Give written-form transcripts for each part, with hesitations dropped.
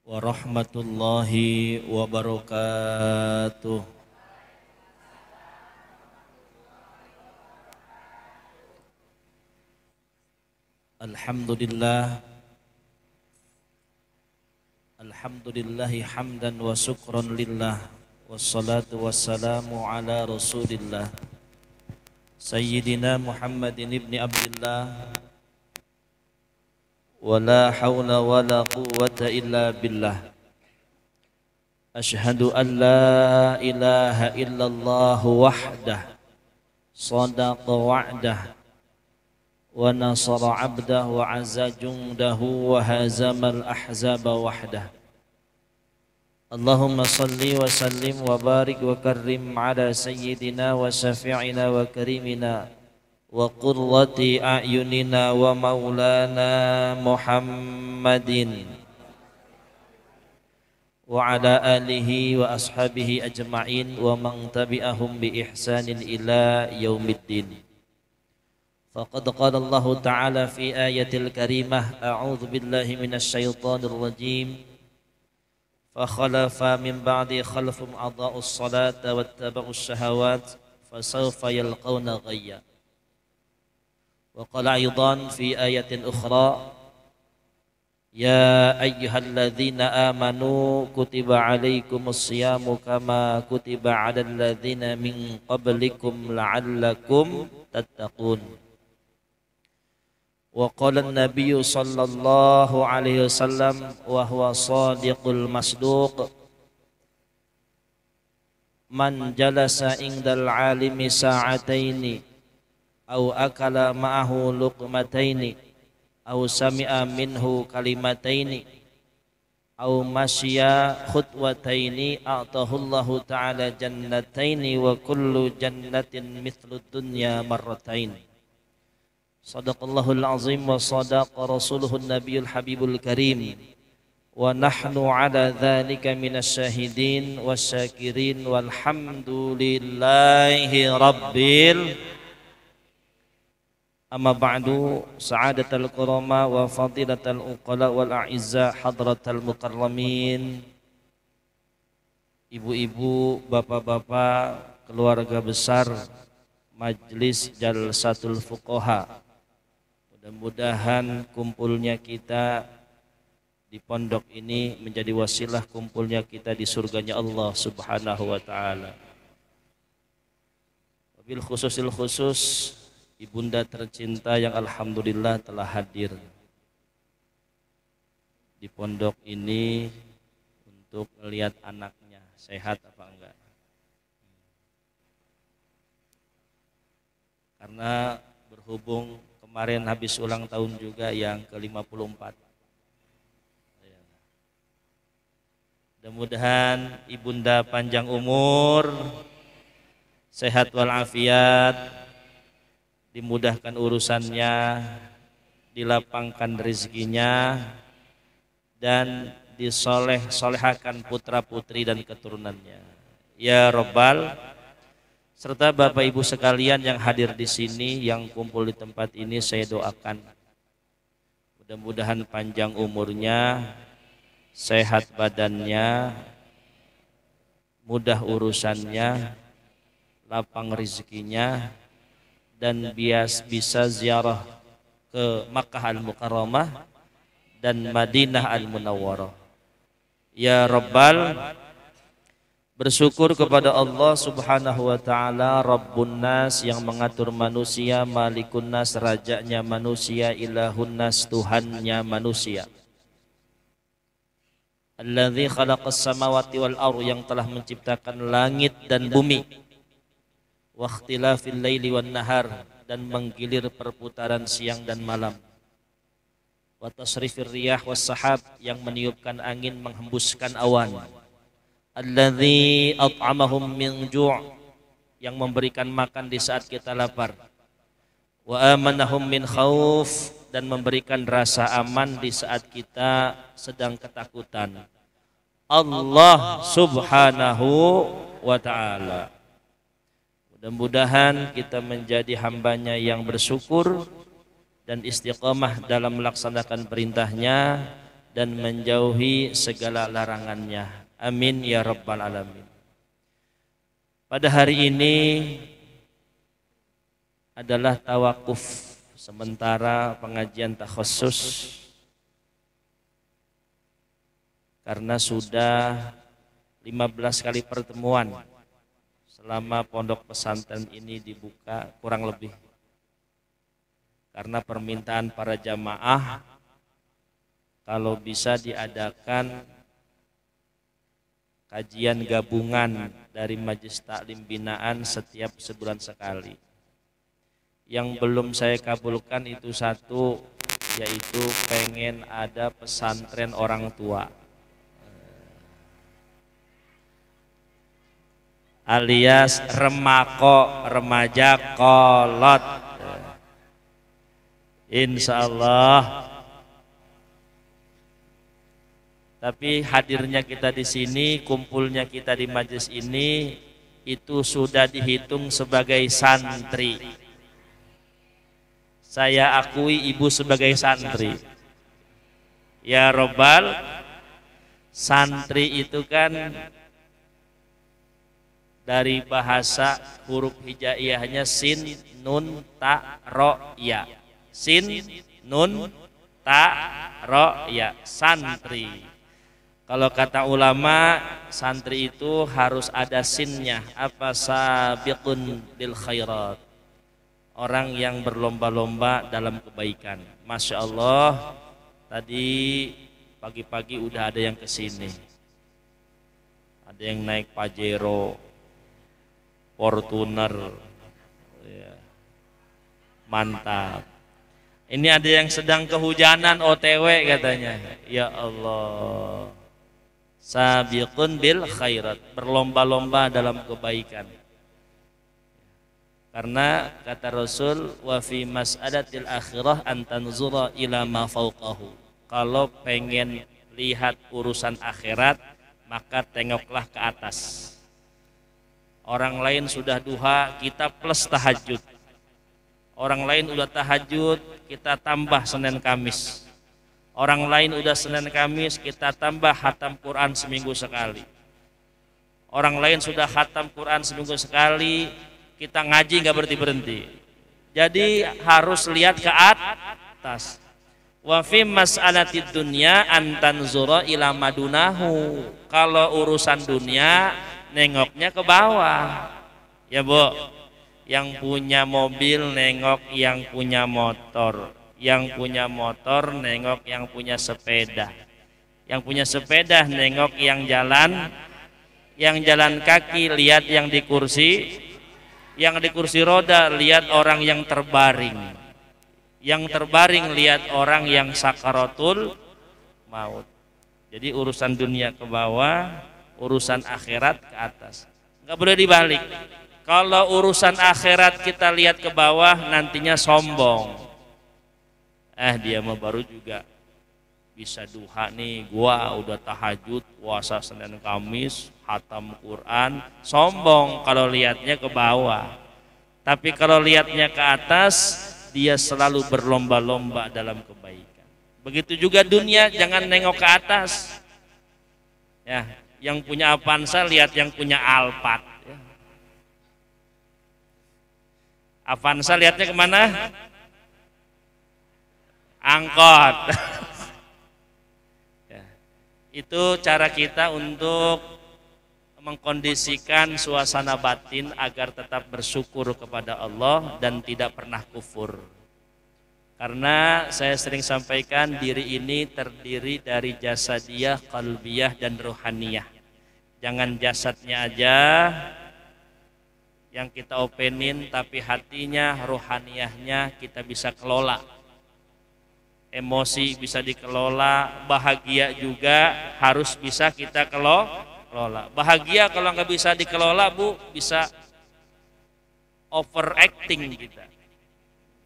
warahmatullahi wabarakatuh. Alhamdulillahi hamdan wa syukran lillah, wassalatu wassalamu ala rasulillah Sayyidina Muhammadin ibni Abdillah, wa la hawla wa la quwwata illa billah. Ashhadu an la ilaha illallah wahdah, sadaqa wa'dah, wa nasara abdah, wa azza jundahu, wa hazamal ahzaba wahdah. Allahumma salli wa sallim wa barik wa karrim ala sayyidina wa syafi'ina wa karimina wa qurrati a'yunina wa maulana Muhammadin wa ala alihi wa ashabihi ajma'in wa man tabi'ahum bi ihsanin ila yaumiddin. Faqad qala Allah ta'ala fi ayatil karimah, a'udzu billahi minasy syaithanir rajim. فخلف من بعد خلف أضاعوا الصلاة واتبعوا الشهوات فسوف يلقون غيا. وقال أيضا في آية أخرى يا أيها الذين آمنوا كتب عليكم الصيام كما كتب على الذين من قبلكم لعلكم تتقون. وقال النبي صلى الله عليه وسلم وهو صادق المصدوق من جلس عند العالم ساعتين أو أكل معه لقمتين أو سمع منه كلمتين أو مشي خطوتين أعطاه الله تعالى جنتين وكل جنة مثل الدنيا مرتين. Sadaqallahul azim wa sadaqa rasuluhun nabiyul habibul karim wa nahnu ala dhalika minasy syahidin wasyakirin walhamdulillahi rabbil. Amma ba'du, sa'adatal kurama wa fadilatal uqala wal a'izza hadratal mukarramin, ibu-ibu, bapak-bapak, keluarga besar Majlis Jalsatul Fuqaha. Mudah-mudahan kumpulnya kita di pondok ini menjadi wasilah kumpulnya kita di surganya Allah Subhanahu wa taala. Wabil khususil khusus ibunda tercinta yang alhamdulillah telah hadir di pondok ini untuk melihat anaknya sehat apa enggak. Karena berhubung kemarin habis ulang tahun juga yang ke-54. Mudah-mudahan ibunda panjang umur, sehat walafiat, dimudahkan urusannya, dilapangkan rezekinya, dan disoleh-solehakan putra-putri dan keturunannya. Ya Rabbal. Serta Bapak Ibu sekalian yang hadir di sini, yang kumpul di tempat ini, saya doakan mudah-mudahan panjang umurnya, sehat badannya, mudah urusannya, lapang rezekinya, dan bisa ziarah ke Makkah Al-Mukarramah dan Madinah Al-Munawwarah. Ya Rabbal. Bersyukur kepada Allah Subhanahu wa taala, Rabbun Nas, yang mengatur manusia, Malikun Nas, rajanya manusia, Ilahun Nas, Tuhannya manusia. Alladzi khalaqas samawati wal ardh, yang telah menciptakan langit dan bumi. Wa ikhtilafil laili wan nahar, dan menggilir perputaran siang dan malam. Wa tasrifir riyah was sahab, yang meniupkan angin menghembuskan awan. Alladzi at'amahum min ju', yang memberikan makan di saat kita lapar. Wa amanahum min khauf, dan memberikan rasa aman di saat kita sedang ketakutan. Allah Subhanahu wa ta'ala. Mudah-mudahan kita menjadi hambanya yang bersyukur dan istiqamah dalam melaksanakan perintahnya, dan menjauhi segala larangannya. Amin ya rabbal alamin. Pada hari ini adalah tawakuf sementara pengajian takhusus karena sudah 15 kali pertemuan selama pondok pesantren ini dibuka, kurang lebih. Karena permintaan para jamaah kalau bisa diadakan kajian gabungan dari Majelis Taklim Binaan setiap sebulan sekali. Yang belum saya kabulkan itu satu, yaitu pengen ada pesantren orang tua, alias remako, remaja kolot. Insya Allah. Tapi hadirnya kita di sini, kumpulnya kita di majelis ini, itu sudah dihitung sebagai santri. Saya akui ibu sebagai santri. Ya Robbal, santri itu kan dari bahasa huruf hijaiyahnya sin, nun, ta, ro, ya. Sin, nun, ta, ro, ya. Santri. Kalau kata ulama, santri itu harus ada sinnya. Apa? Sabiqun bil khairat. Orang yang berlomba-lomba dalam kebaikan. Masya Allah, tadi pagi-pagi udah ada yang kesini. Ada yang naik Pajero, Fortuner, ya. Mantap. Ini ada yang sedang kehujanan OTW katanya. Ya Allah. Sabiqun bil khairat, berlomba-lomba dalam kebaikan. Karena kata Rasul, wa fi mas'adatil akhirah an tanzura ila ma fawqahu. Kalau pengen lihat urusan akhirat, maka tengoklah ke atas. Orang lain sudah duha, kita plus tahajud. Orang lain udah tahajud, kita tambah Senin Kamis. Orang lain udah Senin Kamis, kita tambah khatam Quran seminggu sekali. Orang lain sudah khatam Quran seminggu sekali, kita ngaji nggak berhenti-berhenti. Jadi harus lihat ke atas. Wa fi mas'alatid dunya an tanzura ila madunahu. Kalau urusan dunia nengoknya ke bawah. Ya, Bu. Yang punya mobil nengok yang punya motor. Yang punya motor nengok yang punya sepeda. Yang punya sepeda nengok yang jalan. Yang jalan kaki lihat yang di kursi. Yang di kursi roda lihat orang yang terbaring. Yang terbaring lihat orang yang sakaratul maut. Jadi urusan dunia ke bawah, urusan akhirat ke atas. Nggak boleh dibalik. Kalau urusan akhirat kita lihat ke bawah, nantinya sombong. Dia mah baru juga bisa duha nih, gua udah tahajud, puasa Senin Kamis, khatam Quran. Sombong kalau lihatnya ke bawah. Tapi kalau lihatnya ke atas, dia selalu berlomba-lomba dalam kebaikan. Begitu juga dunia, jangan nengok ke atas. Ya, yang punya Avanza lihat yang punya Alphard. Ya. Avanza lihatnya kemana? Angkot. Ya. Itu cara kita untuk mengkondisikan suasana batin agar tetap bersyukur kepada Allah dan tidak pernah kufur. Karena saya sering sampaikan, diri ini terdiri dari jasadiyah, qalbiyah, dan ruhaniyah. Jangan jasadnya aja yang kita openin, tapi hatinya, ruhaniyahnya kita bisa kelola. Emosi bisa dikelola, bahagia juga harus bisa kita kelola. Bahagia kalau nggak bisa dikelola, Bu, bisa overacting kita.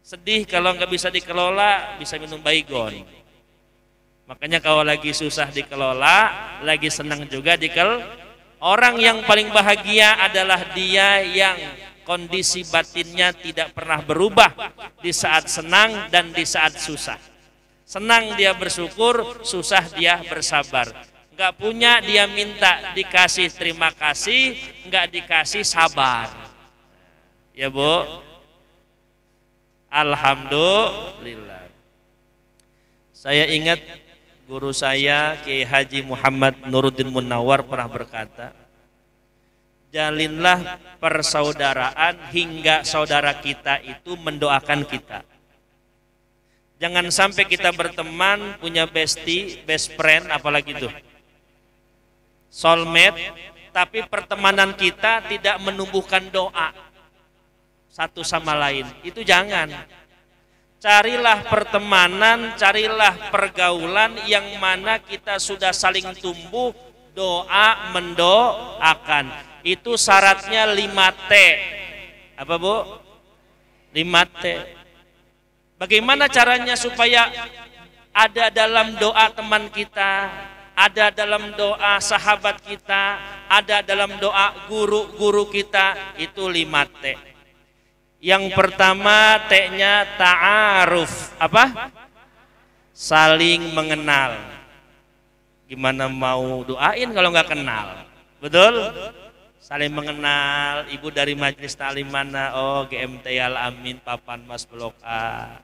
Sedih kalau nggak bisa dikelola, bisa minum baygon. Makanya kalau lagi susah dikelola, lagi senang juga Orang yang paling bahagia adalah dia yang kondisi batinnya tidak pernah berubah di saat senang dan di saat susah. Senang dia bersyukur, susah dia bersabar. Enggak punya dia minta dikasih terima kasih, enggak dikasih sabar. Ya Bu. Alhamdulillah. Saya ingat guru saya Kiai Haji Muhammad Nuruddin Munawar pernah berkata, jalinlah persaudaraan hingga saudara kita itu mendoakan kita. Jangan sampai kita berteman, punya bestie, best friend, apalagi itu soulmate, tapi pertemanan kita tidak menumbuhkan doa satu sama lain. Itu jangan. Carilah pertemanan, carilah pergaulan yang mana kita sudah saling tumbuh, doa mendoakan. Itu syaratnya 5T. Apa Bu? 5T. Bagaimana caranya supaya ada dalam doa teman kita, ada dalam doa sahabat kita, ada dalam doa guru-guru kita? Itu 5T. Yang pertama T-nya ta'aruf. Apa? Saling mengenal. Gimana mau doain kalau nggak kenal? Betul? Saling mengenal. Ibu dari majelis ta'lim mana? Oh, GMT Al-Amin Papan Mas Blok A.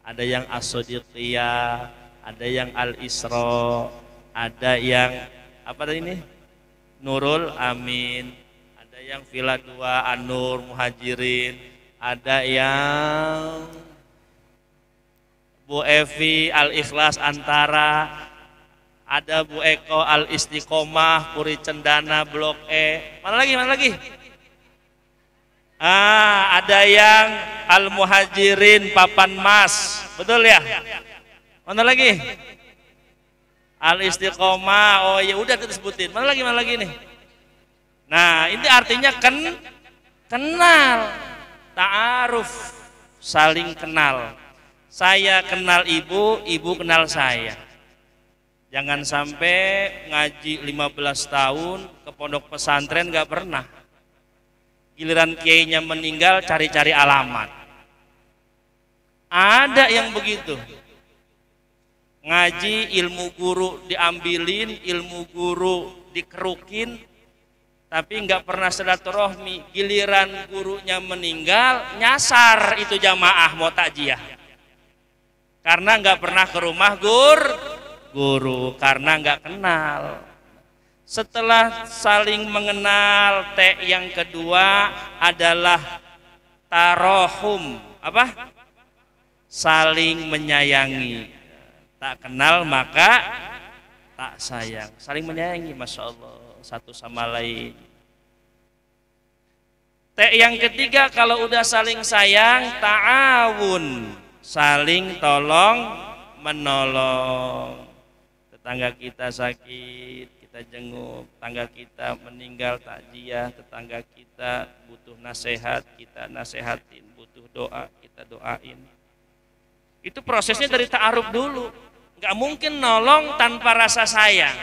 Ada yang As-Sodiqiyah, ada yang Al-Isra, ada yang apa tadi ini? Nurul Amin, ada yang Villa 2 An-Nur Muhajirin, ada yang Bu Evi Al-Ikhlas Antara, ada Bu Eko Al-Istiqomah Puri Cendana Blok E. Mana lagi? Ada yang Al-Muhajirin Papan Mas. Betul ya? Mana lagi? Al-Istiqomah. Oh ya udah kita sebutin. Mana lagi nih? Nah, ini artinya kenal. Ta'aruf, saling kenal. Saya kenal ibu, ibu kenal saya. Jangan sampai ngaji 15 tahun ke pondok pesantren gak pernah. Giliran kiainya meninggal cari-cari alamat. Ada yang begitu. Ngaji ilmu guru diambilin, ilmu guru dikerukin, tapi nggak pernah silaturahmi. Giliran gurunya meninggal nyasar itu jamaah mau takjiah. Karena nggak pernah ke rumah guru, karena nggak kenal. Setelah saling mengenal, T yang kedua adalah tarohum. Apa? Saling menyayangi. Tak kenal maka tak sayang. Saling menyayangi, Masya Allah, satu sama lain. T yang ketiga kalau udah saling sayang, ta'awun. Saling tolong menolong. Tetangga kita sakit, kita jenguk. Tetangga kita meninggal takziah, tetangga kita butuh nasihat, kita nasihatin. Butuh doa, kita doain. Itu prosesnya dari ta'aruf dulu. Nggak mungkin nolong tanpa rasa sayang.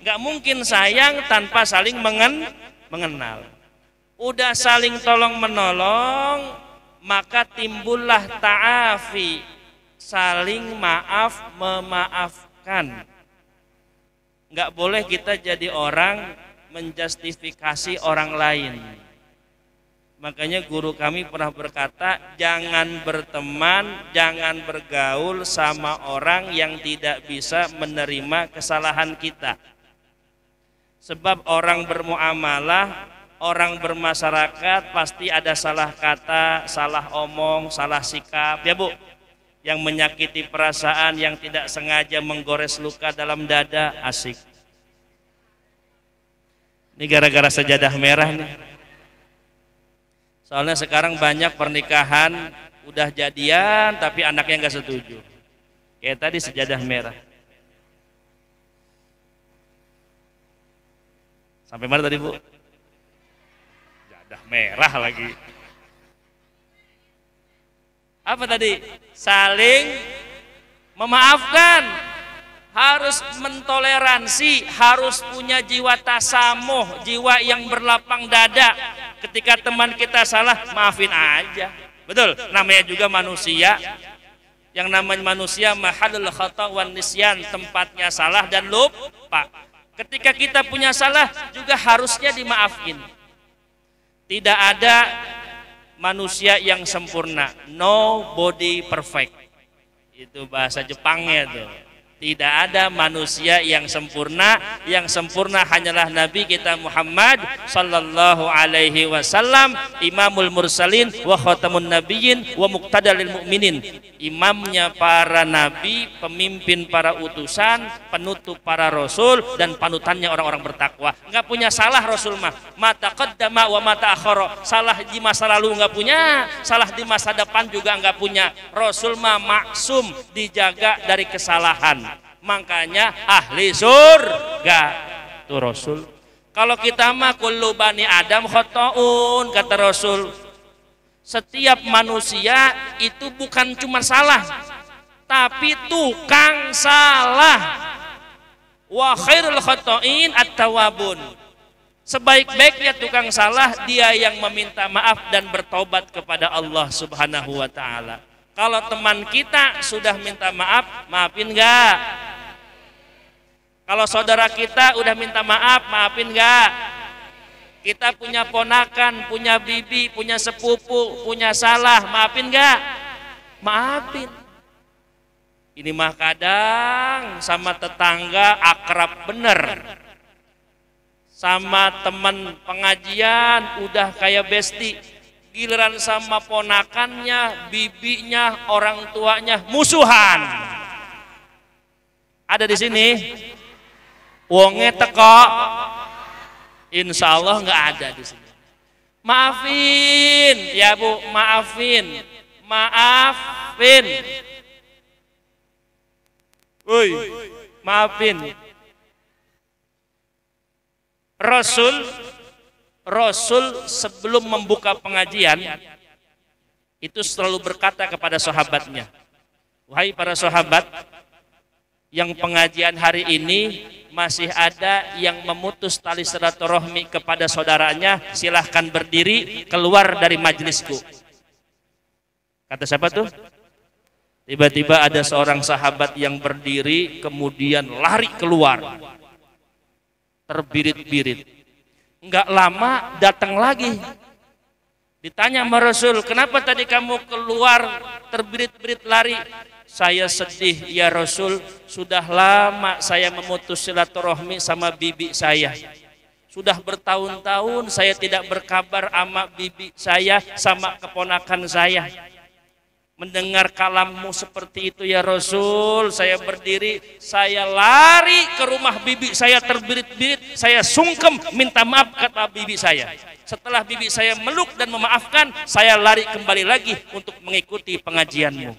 Nggak mungkin sayang tanpa saling mengenal. Udah saling tolong menolong, maka timbullah ta'afi, saling maaf memaafkan. Nggak boleh kita jadi orang menjustifikasi orang lain. Makanya guru kami pernah berkata, jangan berteman, jangan bergaul sama orang yang tidak bisa menerima kesalahan kita. Sebab orang bermuamalah, orang bermasyarakat pasti ada salah kata, salah omong, salah sikap, ya Bu, yang menyakiti perasaan, yang tidak sengaja menggores luka dalam dada. Asik. Ini gara-gara sejadah merah nih. Soalnya sekarang banyak pernikahan udah jadian tapi anaknya nggak setuju. Kayak tadi sejadah merah. Sampai mana tadi Bu? Sejadah merah lagi. Apa tadi? Saling memaafkan. Harus mentoleransi, harus punya jiwa tasamuh, jiwa yang berlapang dada. Ketika teman kita salah, maafin aja. Betul, namanya juga manusia. Yang namanya manusia mahallul khata' wan nisyan, tempatnya salah dan lupa. Ketika kita punya salah juga harusnya dimaafin. Tidak ada manusia yang sempurna. Nobody perfect. Itu bahasa Jepangnya tuh. Tidak ada manusia yang sempurna. Yang sempurna hanyalah Nabi kita Muhammad sallallahu alaihi wasallam, imamul mursalin wa khatamun nabiyyin wa muqtadalil mu'minin. Imamnya para nabi, pemimpin para utusan, penutup para rasul, dan panutannya orang-orang bertakwa. Enggak punya salah Rasul mah. Mata qaddama wa mata akhara. Salah di masa lalu enggak punya, salah di masa depan juga enggak punya. Rasul mah maksum, dijaga dari kesalahan. Makanya ahli surga itu Rasul. Kalau kita mah kullu bani Adam khotoun, kata Rasul. Setiap manusia itu bukan cuma salah, tapi tukang salah. Wa khairul khotoin at-tawabun. Sebaik-baiknya tukang salah dia yang meminta maaf dan bertobat kepada Allah Subhanahu wa taala. Kalau teman kita sudah minta maaf, maafin enggak? Kalau saudara kita udah minta maaf, maafin enggak? Kita punya ponakan, punya bibi, punya sepupu, punya salah, maafin enggak? Maafin. Ini mah kadang sama tetangga akrab bener. Sama teman pengajian udah kayak besti. Giliran sama ponakannya, bibinya, orang tuanya musuhan. Ada di sini? Wonge teko, insya Allah nggak ada di sini. Maafin, ya Bu, maafin, maafin. Woi, maafin. Rasul sebelum membuka pengajian itu selalu berkata kepada sahabatnya, wahai para sahabat, yang pengajian hari ini masih ada yang memutus tali silaturahmi kepada saudaranya, silahkan berdiri keluar dari majelisku. Kata siapa tuh? Tiba-tiba ada seorang sahabat yang berdiri kemudian lari keluar, terbirit-birit. Enggak lama datang lagi. Ditanya sama Rasul, kenapa tadi kamu keluar terbirit-birit lari? Saya sedih ya Rasul, sudah lama saya memutus silaturahmi sama bibi saya. Sudah bertahun-tahun saya tidak berkabar sama bibi saya, sama keponakan saya. Mendengar kalammu seperti itu ya Rasul, saya berdiri, saya lari ke rumah bibi saya terbirit-birit, saya sungkem minta maaf kata bibi saya. Setelah bibi saya meluk dan memaafkan, saya lari kembali lagi untuk mengikuti pengajianmu.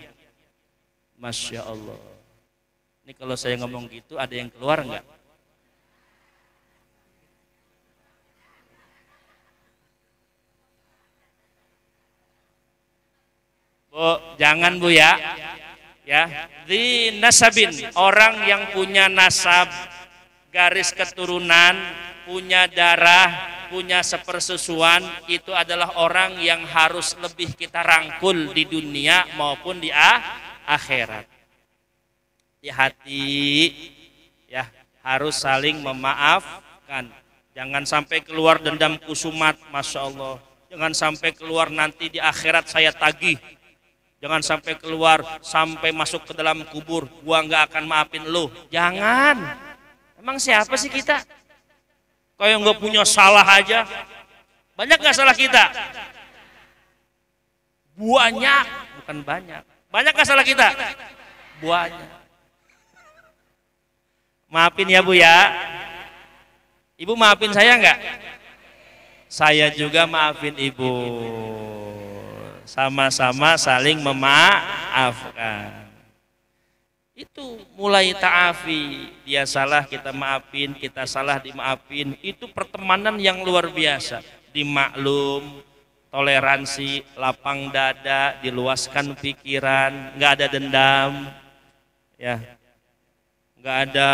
Masya Allah. Ini kalau saya ngomong gitu ada yang keluar enggak? Bu, jangan Bu ya. Ya, di nasabin, orang yang punya nasab, garis keturunan, punya darah, punya sepersusuan, itu adalah orang yang harus lebih kita rangkul di dunia maupun di akhirat. Hati-hati ya, harus saling memaafkan. Jangan sampai keluar dendam kusumat, Masya Allah. Jangan sampai keluar nanti di akhirat saya tagih. Jangan sampai keluar sampai masuk ke dalam kubur, gua nggak akan maafin lo. Jangan. Emang siapa sih kita? Kayak nggak punya salah aja. Banyak nggak salah kita? Banyak, bukan banyak. Banyak nggak salah kita? Banyak. Maafin ya Bu ya. Ibu maafin saya nggak? Saya juga maafin Ibu. Sama-sama saling memaafkan. Itu mulai ta'afi. Dia salah kita maafin, kita salah dimaafin. Itu pertemanan yang luar biasa. Dimaklum, toleransi, lapang dada, diluaskan pikiran, nggak ada dendam, ya, nggak ada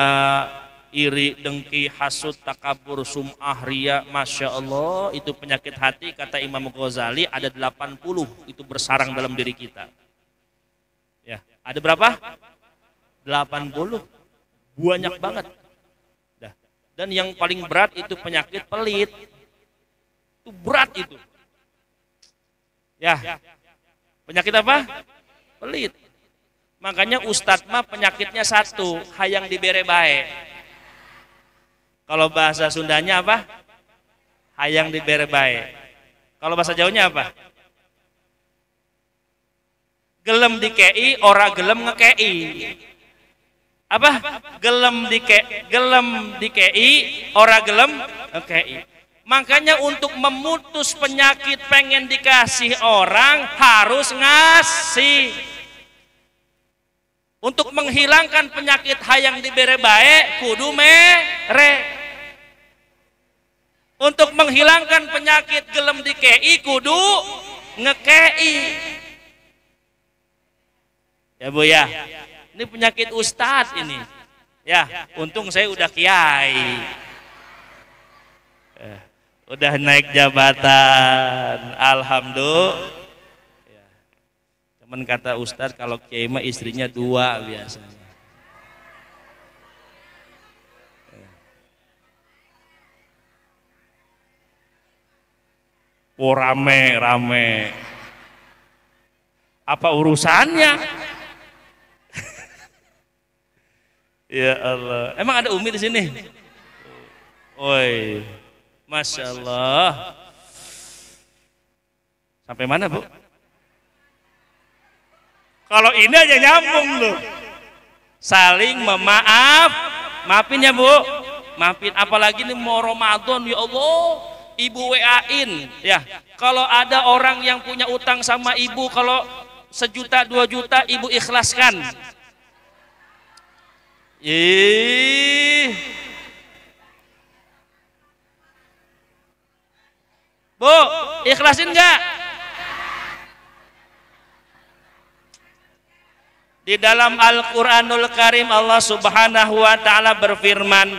iri, dengki, hasud, takabur, sum'ah, riya. Masya Allah, itu penyakit hati kata Imam Ghazali ada 80 itu bersarang dalam diri kita. Ya. Ada berapa? 80. Banyak banget. Dan yang paling berat itu penyakit pelit. Itu berat itu. Ya. Penyakit apa? Pelit. Makanya ustadz mah penyakitnya satu, hayang dibere bae. Kalau bahasa Sundanya apa? Hayang dibere bae. Kalau bahasa Jawanya apa? Gelem dikei, ora gelem ngekei. Apa? Gelem dikei, ora gelem ngekei. Makanya untuk memutus penyakit pengen dikasih orang harus ngasih. Untuk menghilangkan penyakit hayang dibere bae kudu mere. Untuk menghilangkan penyakit gelem dikei kudu ngekei. Ya Bu ya. Ini penyakit ustadz ini. Ya, untung saya udah kiai. Udah naik jabatan. Alhamdulillah. Cuman kata ustadz kalau kiai mah istrinya 2 biasanya. Oh rame. Apa urusannya? Ya Allah. Emang ada Umi di sini? Oi, Masya Allah. Sampai mana Bu? Kalau ini aja nyambung loh. Saling maafin ya Bu. Maafin, apalagi ini mau Ramadan ya Allah. Ibu WA-in ya. Kalau ada orang yang punya utang sama ibu, kalau 1 juta 2 juta ibu ikhlaskan. Bu, ikhlasin enggak? Di dalam Al-Quranul Karim Allah Subhanahu wa ta'ala berfirman,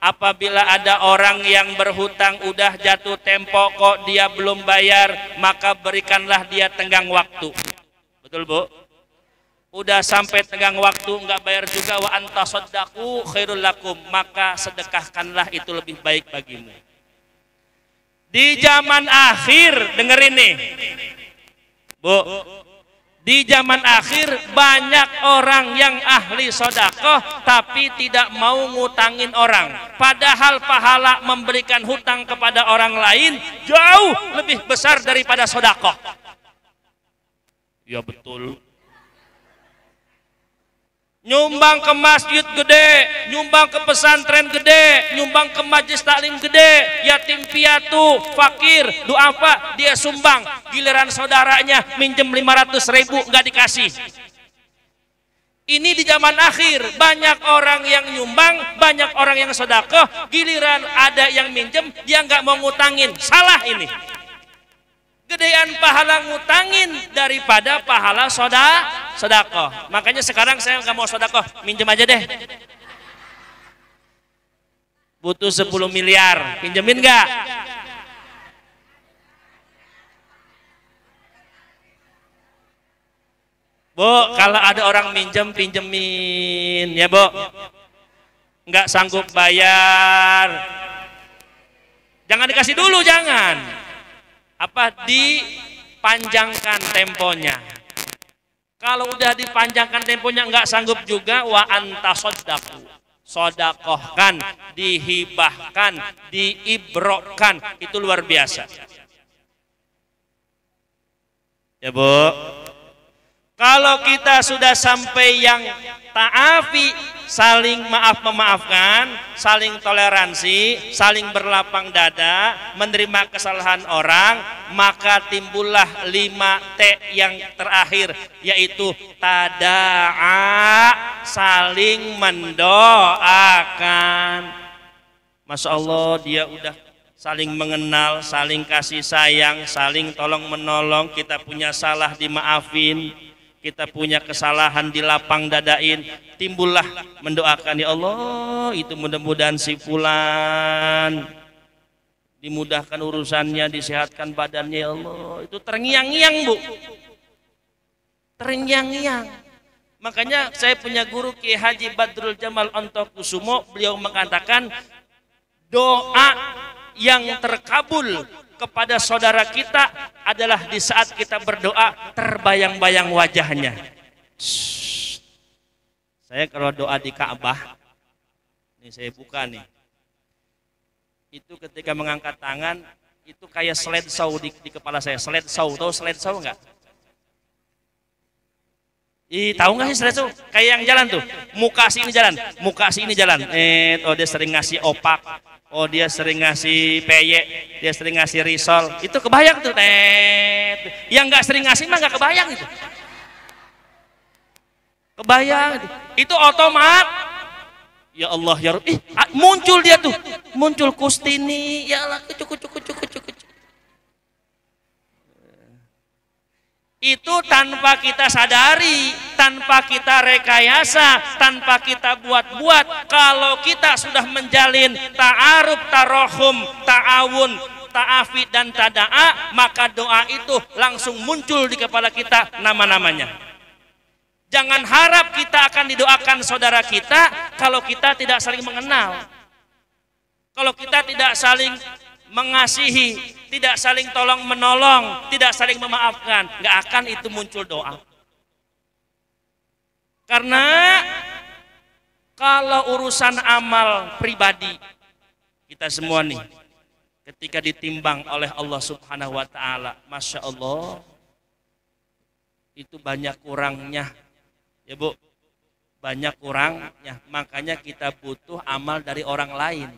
apabila ada orang yang berhutang udah jatuh tempo kok dia belum bayar, maka berikanlah dia tenggang waktu. Betul Bu? Udah sampai tenggang waktu nggak bayar juga, wa antasaddaqu khairul lakum, maka sedekahkanlah itu lebih baik bagimu. Di zaman akhir, dengerin nih Bu, di zaman akhir banyak orang yang ahli sedekah tapi tidak mau ngutangin orang. Padahal pahala memberikan hutang kepada orang lain jauh lebih besar daripada sedekah. Ya betul. Nyumbang ke masjid gede, nyumbang ke pesantren gede, nyumbang ke majelis taklim gede, yatim piatu, fakir, duafa, dia sumbang. Giliran saudaranya minjem 500.000 nggak dikasih. Ini di zaman akhir, banyak orang yang nyumbang, banyak orang yang sedekah, giliran ada yang minjem dia nggak mau ngutangin. Salah ini. Gedean pahala ngutangin daripada pahala sedekah. Makanya sekarang saya nggak mau sedekah, minjem aja deh. Butuh 10 miliar, pinjemin nggak? Bu, kalau ada orang minjem, pinjemin ya Bu. Nggak sanggup bayar, jangan dikasih dulu, jangan. Apa, dipanjangkan temponya. Kalau udah dipanjangkan temponya nggak sanggup juga, wa antasaddaqu, sedekahkan, dihibahkan, diibrokkan, itu luar biasa. Ya Bu, kalau kita sudah sampai yang ta'afi, saling maaf-memaafkan, saling toleransi, saling berlapang dada, menerima kesalahan orang, maka timbullah 5T yang terakhir, yaitu tada'a, saling mendoakan. Masya Allah, dia udah saling mengenal, saling kasih sayang, saling tolong menolong. Kita punya salah dimaafin, kita punya kesalahan dilapang dadain, timbullah mendoakan, ya Allah itu mudah-mudahan si fulan dimudahkan urusannya, disehatkan badannya, ya Allah. Itu terngiang-ngiang Bu, terngiang-ngiang. Makanya saya punya guru Ki Haji Badrul Jamal Ontokusumo, beliau mengatakan doa yang terkabul kepada saudara kita adalah di saat kita berdoa terbayang-bayang wajahnya. Saya kalau doa di Ka'bah, ini saya buka nih, itu ketika mengangkat tangan, itu kayak slideshow di kepala saya. Slideshow, tahu slideshow enggak? Tahu nggak sih slideshow? Kayak yang jalan tuh, muka sini jalan, muka sini jalan. Oh dia sering ngasih opak, oh dia sering ngasih peye, dia sering ngasih risol. Itu kebayang tuh. Yang nggak sering ngasih mah nggak kebayang itu. Kebayang, itu otomat. Ya Allah ya Rabbi, muncul dia tuh, muncul Kustini, ya Allah, cukup. Itu tanpa kita sadari, tanpa kita rekayasa, tanpa kita buat-buat. Kalau kita sudah menjalin ta'aruf, tarohum, ta'awun, ta'afi dan tada'a, maka doa itu langsung muncul di kepala kita nama-namanya. Jangan harap kita akan didoakan saudara kita kalau kita tidak saling mengenal. Kalau kita tidak saling mengasihi, tidak saling tolong menolong, tidak saling memaafkan, nggak akan itu muncul doa. Karena kalau urusan amal pribadi kita semua nih, ketika ditimbang oleh Allah Subhanahu Wa Taala, masya Allah, itu banyak kurangnya, ya Bu, banyak kurangnya. Makanya kita butuh amal dari orang lain.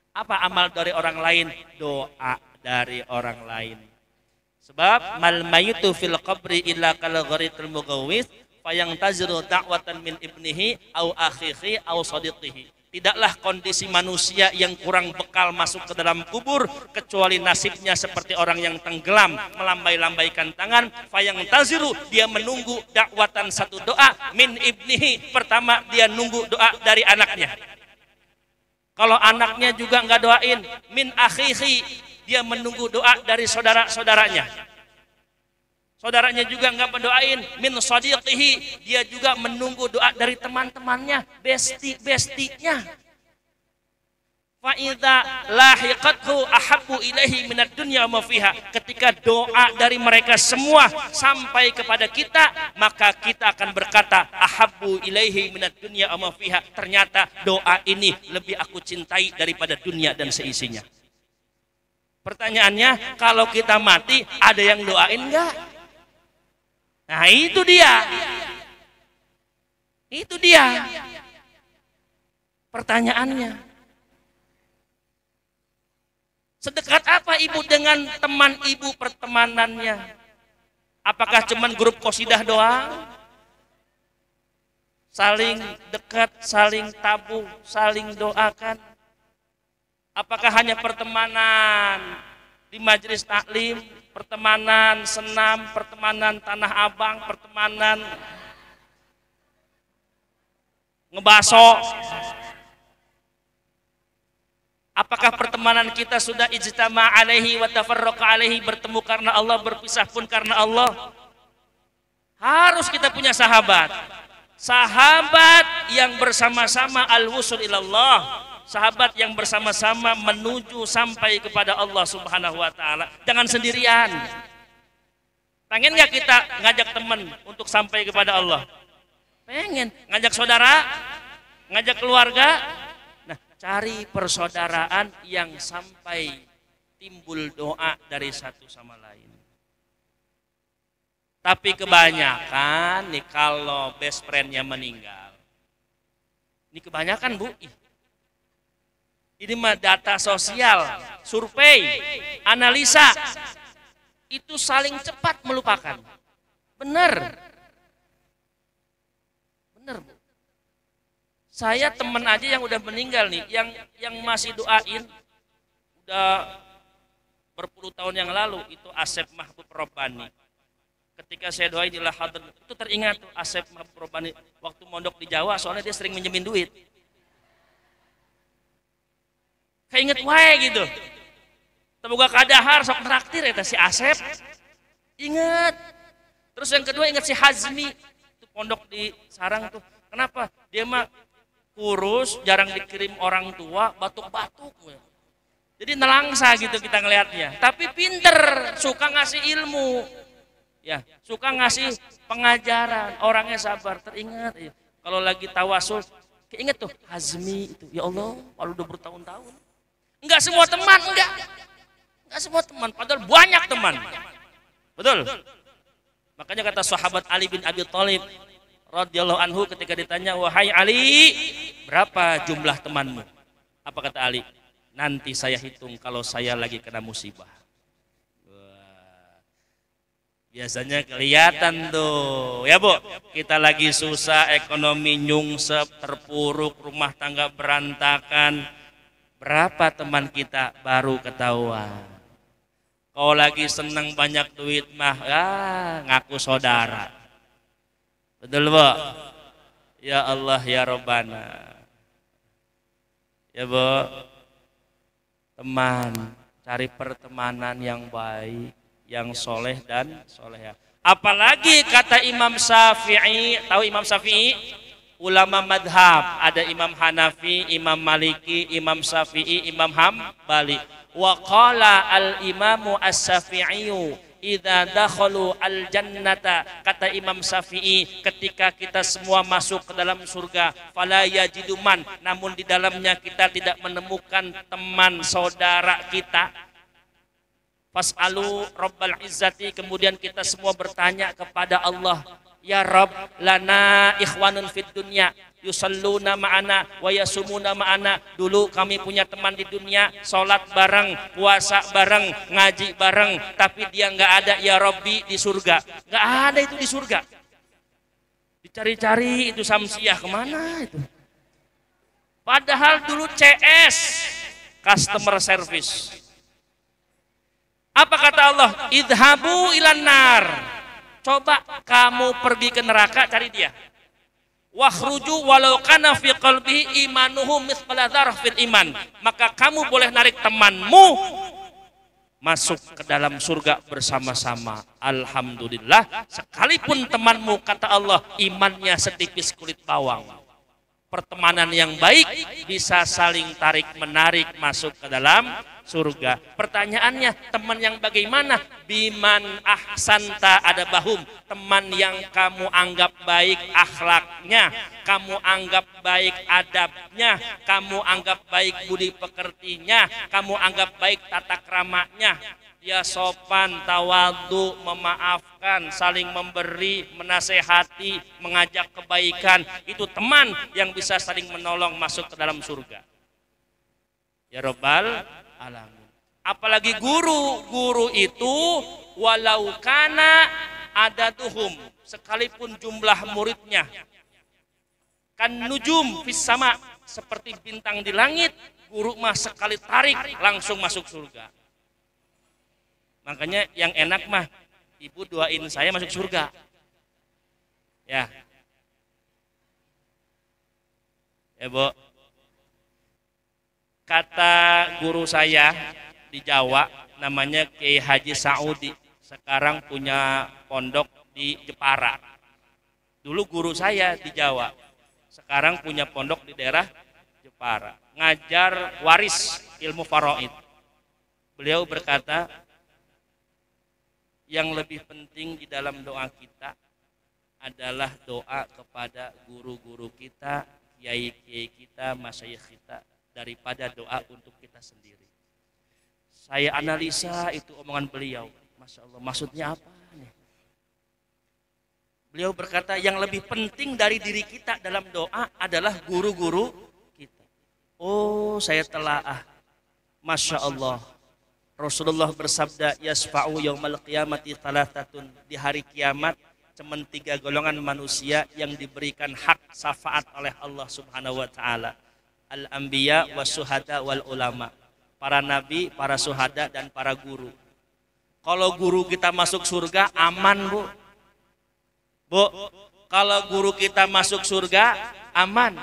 Apa amal dari orang lain? Doa dari orang lain. Sebab mal mayitu fil qabri illa kal ghariqil mugawwis fayantaziru da'watan min ibnihi au akhihi au sadiqihi. Tidaklah kondisi manusia yang kurang bekal masuk ke dalam kubur kecuali nasibnya seperti orang yang tenggelam melambai-lambaikan tangan. Fayantaziru, dia menunggu dakwatan, satu doa, min ibnihi, pertama dia nunggu doa dari anaknya. Kalau anaknya juga nggak doain, min akhihi, dia menunggu doa dari saudara-saudaranya. Saudaranya juga nggak mendoain, min sadiqihi, dia juga menunggu doa dari teman-temannya, besti-bestinya. Fa idza lahiqathu ahabbu ilaihi minad dunya wa ma fiha. Ketika doa dari mereka semua sampai kepada kita, maka kita akan berkata ahabbu ilaihi minad dunya wa ma fiha. Ternyata doa ini lebih aku cintai daripada dunia dan seisinya. Pertanyaannya, kalau kita mati ada yang doain enggak? Nah, itu dia. Itu dia. Pertanyaannya. Sedekat apa ibu dengan teman ibu pertemanannya? Apakah cuman grup qosidah doang? Saling dekat, saling tabu, saling doakan? Apakah hanya pertemanan di majelis taklim, pertemanan senam, pertemanan tanah abang, pertemanan ngebaso? Apakah pertemanan kita sudah ijtama alaihi wa tafarraqa alaihi, bertemu karena Allah, berpisah pun karena Allah? Harus kita punya sahabat. Sahabat yang bersama-sama al-wusul ilallah. Sahabat yang bersama-sama menuju sampai kepada Allah Subhanahu wa taala. Jangan sendirian. Pengen nggak kita ngajak teman untuk sampai kepada Allah? Pengen. Ngajak saudara? Ngajak keluarga? Cari persaudaraan yang sampai timbul doa dari satu sama lain. Tapi kebanyakan nih kalau best friendnya meninggal, ini kebanyakan Bu. Ini mah data sosial, survei, analisa, itu saling cepat melupakan. Benar. Benar Bu. Saya teman aja yang udah meninggal nih, yang masih doain, udah berpuluh tahun yang lalu, itu Asep Mahbub Robbani. Ketika saya doain di Lahadr, itu teringat tuh Asep Mahbub Robbani waktu mondok di Jawa, soalnya dia sering minjemin duit. Kayak inget wae gitu. Temuga kadahar sok traktir ya si Asep. Ingat. Terus yang kedua ingat si Hazmi, itu pondok di Sarang tuh. Kenapa? Dia mah kurus, jarang dikirim orang tua, batuk-batuk. Jadi nelangsa gitu kita ngelihatnya. Tapi pinter, suka ngasih ilmu. Ya, suka ngasih pengajaran, orangnya sabar, teringat. Ya. Kalau lagi tawasul, keinget tuh Hazmi itu. Ya Allah, kalau udah bertahun-tahun. Enggak semua teman, enggak. Enggak semua teman, padahal banyak teman. Betul? Makanya kata sahabat Ali bin Abi Thalib radhiyallahu anhu ketika ditanya, "Wahai Ali, berapa jumlah temanmu?" Apa kata Ali? "Nanti saya hitung kalau saya lagi kena musibah." Wah. Biasanya kelihatan tuh, ya Bu, kita lagi susah, ekonomi nyungsep, terpuruk, rumah tangga berantakan. Berapa teman kita baru ketahuan. Kalau lagi seneng banyak duit mah, ya ngaku saudara. Betul Bu? Ya Allah ya Rabbana. Ya Bu, teman, cari pertemanan yang baik, yang soleh dan soleha. Apalagi kata Imam Syafi'i, tahu Imam Syafi'i? Ulama madhab, ada Imam Hanafi, Imam Maliki, Imam Syafi'i, Imam Hambali. Wa qala al-imamu as-Syafi'iyu idza dakhalu al-jannata, kata Imam Syafi'i, ketika kita semua masuk ke dalam surga, fala yajidu man, namun di dalamnya kita tidak menemukan teman saudara kita. Fas'alu rabbal izzati, kemudian kita semua bertanya kepada Allah, ya Rabb, lana ikhwanun fid dunya yusalluna ma'ana wa yasumuna ma'ana. Dulu kami punya teman di dunia, sholat bareng, puasa bareng, ngaji bareng, tapi dia nggak ada ya Rabbi di surga. Nggak ada itu di surga. Dicari-cari itu samsiah, kemana itu? Padahal dulu CS, customer service. Apa kata Allah? Idhabu ilan nar. Coba kamu pergi ke neraka, cari dia. Wakhruju walau kana fi qalbihi imanuhu mithqala dzarrah fil iman. Maka kamu boleh narik temanmu masuk ke dalam surga bersama-sama. Alhamdulillah, sekalipun temanmu, kata Allah, imannya setipis kulit bawang. Pertemanan yang baik bisa saling tarik menarik masuk ke dalam surga. Pertanyaannya, teman yang bagaimana? Biman ahsanta adabahum, teman yang kamu anggap baik akhlaknya, kamu anggap baik adabnya, kamu anggap baik budi pekertinya, kamu anggap baik tata keramanya. Dia sopan, tawadu, memaafkan, saling memberi, menasehati, mengajak kebaikan. Itu teman yang bisa saling menolong masuk ke dalam surga. Ya Rabbal alamin. Apalagi guru itu walau kana adaduhum, sekalipun jumlah muridnya kan nujum fis sama, seperti bintang di langit, guru mah sekali tarik langsung masuk surga. Makanya yang enak mah ibu doain saya masuk surga. Ya. Ya, Bu. Kata guru saya di Jawa, namanya Kiai Haji Saudi, sekarang punya pondok di Jepara. Dulu guru saya di Jawa, sekarang punya pondok di daerah Jepara, ngajar waris ilmu faraid. Beliau berkata, yang lebih penting di dalam doa kita adalah doa kepada guru-guru kita, kiai-kiai kita, masyayikh kita, daripada doa untuk kita sendiri. Saya analisa itu omongan beliau. Masya Allah, maksudnya apa nih? Beliau berkata, yang lebih penting dari diri kita dalam doa adalah guru-guru kita. Oh, saya telaah. Masya Allah. Rasulullah bersabda, yasfa'u yaumal qiyamati thalathatun, di hari kiamat cuma 3 golongan manusia yang diberikan hak syafaat oleh Allah Subhanahu wa taala. Al-anbiya was-syuhada wal ulama. Para nabi, para syuhada dan para guru. Kalau guru kita masuk surga aman, Bu. Bu, kalau guru kita masuk surga aman.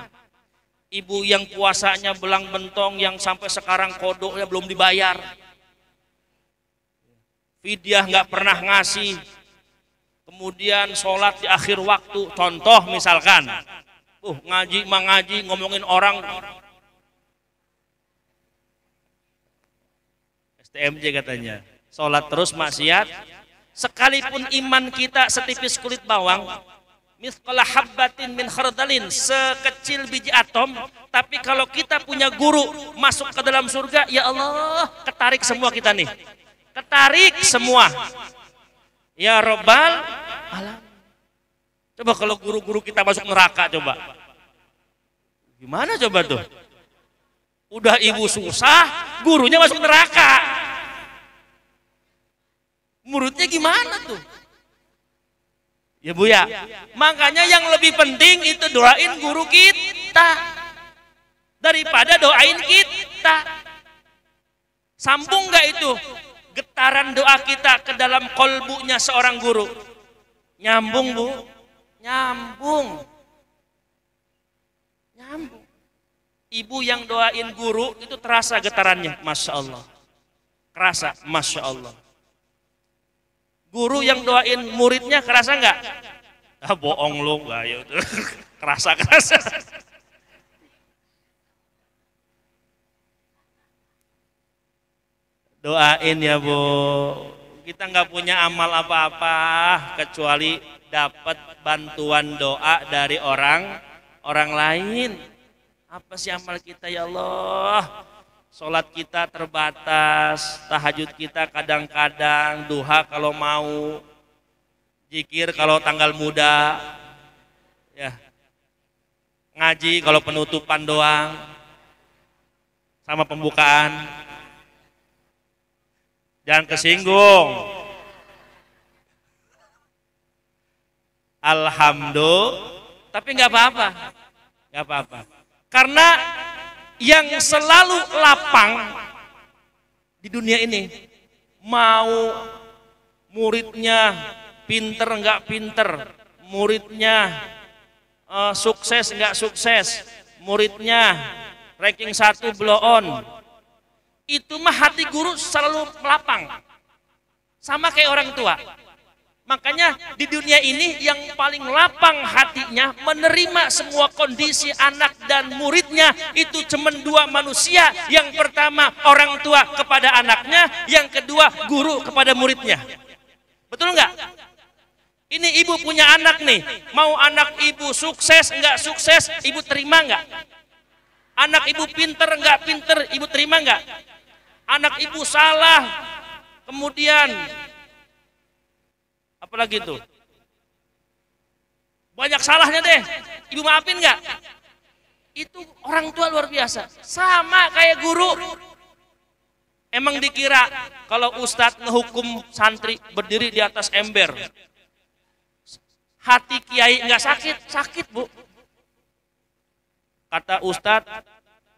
Ibu yang puasanya belang bentong yang sampai sekarang kodoknya belum dibayar, fidyah nggak pernah ngasih, kemudian sholat di akhir waktu, contoh misalkan, ngaji ngomongin orang, STMJ katanya, sholat terus maksiat, sekalipun iman kita setipis kulit bawang, mithqala habbatin min khardalin, sekecil biji atom, tapi kalau kita punya guru masuk ke dalam surga, ya Allah, ketarik semua kita nih, ketarik semua. Ya Rabbal Alamin. Coba kalau guru-guru kita masuk neraka, coba gimana coba tuh? Udah ibu susah, gurunya masuk neraka, muridnya gimana tuh? Ya Bu ya, makanya yang lebih penting itu doain guru kita daripada doain kita. Sambung nggak itu getaran doa kita ke dalam kolbunya seorang guru? Nyambung Bu, nyambung. Ibu yang doain guru itu terasa getarannya, Masya Allah, kerasa, Masya Allah. Guru yang doain muridnya kerasa nggak? Bohong lu, nggak ya, kerasa. Doain ya Bu, kita nggak punya amal apa-apa kecuali dapat bantuan doa dari orang lain. Apa sih amal kita ya Allah? Sholat kita terbatas, tahajud kita kadang-kadang, duha kalau mau, zikir kalau tanggal muda, ya, ngaji kalau penutupan doang, sama pembukaan. Jangan kesinggung. Alhamdulillah, tapi nggak apa-apa, nggak apa-apa. Karena yang selalu lapang di dunia ini, mau muridnya pinter nggak pinter, muridnya sukses nggak sukses, muridnya ranking 1 blow on, itu mah hati guru selalu melapang, sama kayak orang tua. Makanya di dunia ini yang paling lapang hatinya menerima semua kondisi anak dan muridnya itu cuma 2 manusia. Yang pertama orang tua kepada anaknya, yang kedua guru kepada muridnya. Betul nggak? Ini ibu punya anak nih, mau anak ibu sukses nggak sukses, ibu terima nggak? Anak ibu pinter nggak pinter, ibu terima nggak? Anak ibu salah, kemudian apalagi tuh, banyak salahnya deh, ibu maafin nggak? Itu orang tua luar biasa, sama kayak guru. Emang dikira kalau ustadz ngehukum santri berdiri di atas ember, hati kiai nggak sakit? Sakit Bu. Kata ustadz,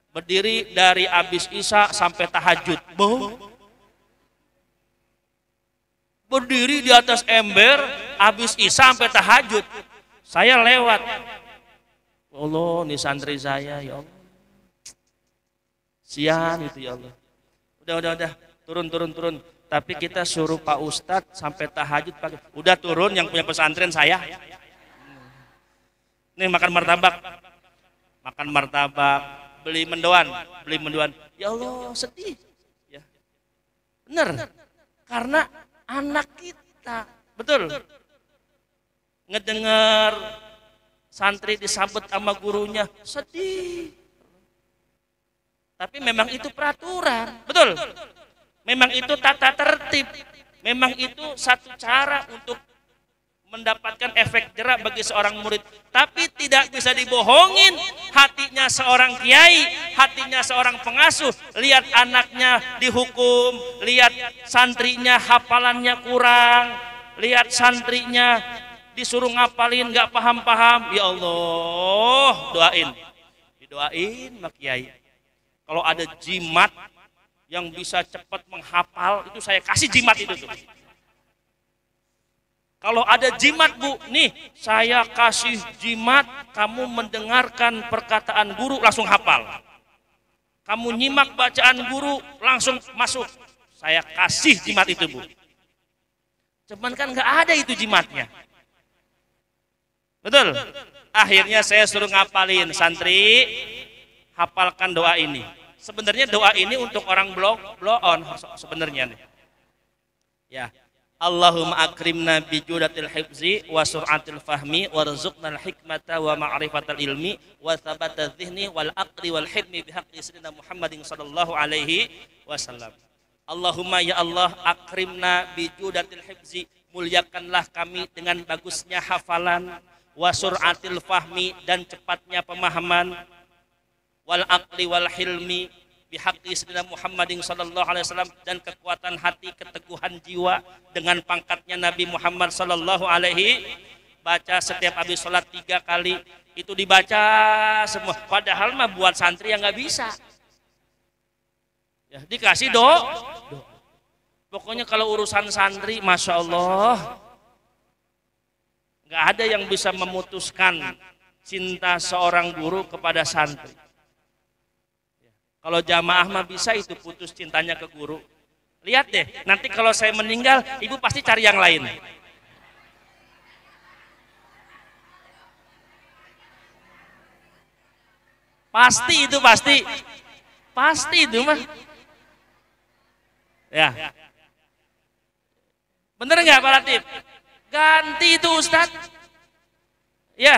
berdiri dari abis isya sampai tahajud, berdiri di atas ember habis isya sampai tahajud. Saya lewat, Allah, nih santri saya, ya Allah, sian itu ya Allah. Udah, turun. Tapi kita suruh Pak Ustadz sampai tahajud pagi. Udah turun, yang punya pesantren saya. Nih makan martabak, beli mendoan. Ya Allah, sedih. Ya, bener, karena anak kita, betul, ngedengar santri disabet sama gurunya, sedih. Tapi memang itu peraturan, betul, memang itu tata tertib, memang itu satu cara untuk mendapatkan efek jerak bagi seorang murid. Tapi tidak bisa dibohongin hatinya seorang kiai, hatinya seorang pengasuh. Lihat anaknya dihukum, lihat santrinya hafalannya kurang, lihat santrinya disuruh ngapalin nggak paham-paham. Ya Allah, didoain mak kiai. Kalau ada jimat yang bisa cepat menghafal, itu saya kasih jimat itu tuh. Kalau ada jimat Bu, nih saya kasih jimat, kamu mendengarkan perkataan guru langsung hafal. Kamu nyimak bacaan guru langsung masuk. Saya kasih jimat itu Bu. Cuman kan nggak ada itu jimatnya. Betul? Akhirnya saya suruh ngapalin, santri, hafalkan doa ini. Sebenarnya doa ini untuk orang blow on sebenarnya nih. Ya. Allahumma akrimna bi judatil hifzi wa sur'atil fahmi warzuqnal hikmata wa ma'rifatal ilmi wa thabata dhihni wal aqli wal hilmi bi haqqi sayyidina Muhammadin sallallahu alaihi wasallam. Allahumma ya Allah akrimna bi judatil hifzi, muliakanlah kami dengan bagusnya hafalan, wa sur'atil fahmi dan cepatnya pemahaman, wal aqli wal hilmi bihaqqi sayyidina Muhammadin sallallahu alaihi wasallam, dan kekuatan hati, keteguhan jiwa dengan pangkatnya Nabi Muhammad sallallahu alaihi. Baca setiap habis sholat 3 kali, itu dibaca semua. Padahal mah buat santri yang nggak bisa. Ya, dikasih pokoknya kalau urusan santri, masya Allah, nggak ada yang bisa memutuskan cinta seorang guru kepada santri. Kalau jamaah mah bisa itu putus cintanya ke guru. Lihat deh, nanti kalau saya meninggal, ibu pasti cari yang lain. Pasti itu, pasti itu mah. Ya, bener nggak Pak Latif? Ganti itu Ustadz. Ya.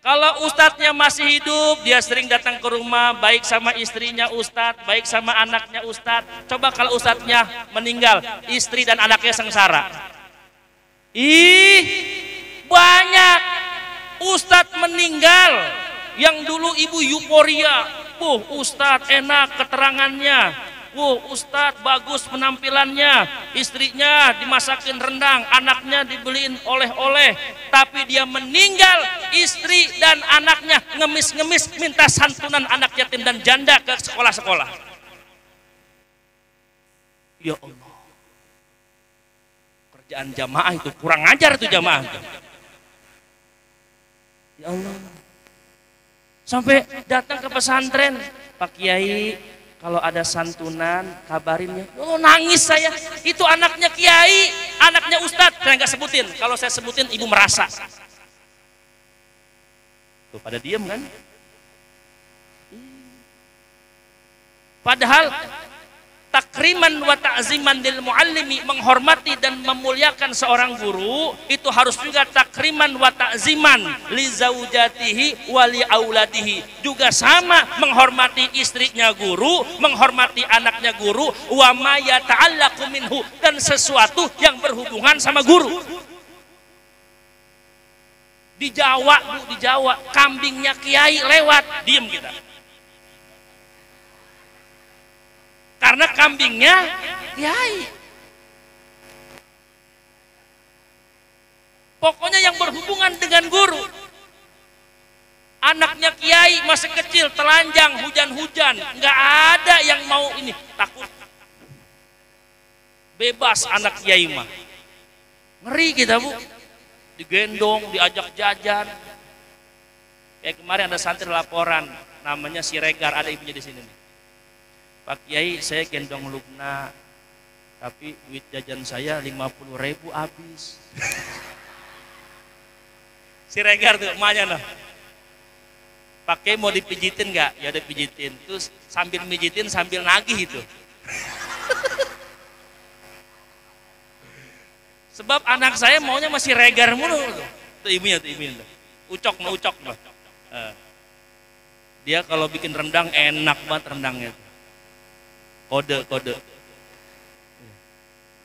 Kalau ustadznya masih hidup, dia sering datang ke rumah, baik sama istrinya ustadz, baik sama anaknya ustadz. Coba kalau ustadznya meninggal, istri dan anaknya sengsara. Banyak ustadz meninggal yang dulu ibu euforia. Ustadz enak keterangannya. Ustadz bagus penampilannya, istrinya dimasakin rendang, anaknya dibeliin oleh-oleh, tapi dia meninggal, istri dan anaknya ngemis-ngemis minta santunan anak yatim dan janda ke sekolah-sekolah. Ya Allah, kerjaan jamaah itu kurang ajar itu jamaah itu. Ya Allah, sampai datang ke pesantren, Pak Kiai, kalau ada santunan, kabarinnya. Nangis saya. Itu anaknya kiai, anaknya ustadz. Saya nggak sebutin. Kalau saya sebutin, ibu merasa. Tuh pada diem kan? Padahal takriman wa ta'ziman lil muallimi, menghormati dan memuliakan seorang guru, itu harus juga takriman wa ta'ziman li zaujatihi wa li auladihi, juga sama menghormati istrinya guru, menghormati anaknya guru, wa ma yata'allaqu minhu, dan sesuatu yang berhubungan sama guru. Di Jawa, Bu, di Jawa kambingnya kiai lewat, diem kita. Karena kambingnya kiai. Pokoknya yang berhubungan dengan guru. Anaknya kiai masih kecil, telanjang, hujan-hujan, nggak ada yang mau ini, takut. Bebas anak kiai mah. Ngeri kita, Bu. Digendong, diajak jajan. Kayak kemarin ada santri laporan, namanya si Regar, ada ibunya di sini nih. Pak Kiai, saya gendong Lubna, tapi duit jajan saya 50.000 habis. Si Regar tuh, emaknya noh. Pak Kiai mau dipijitin nggak? Ya udah pijitin. Terus sambil mijitin sambil nagih itu. Sebab anak saya maunya masih Regar mulu. Tuh ibunya tuh. Ucok noh. Dia kalau bikin rendang enak banget rendangnya. Kode.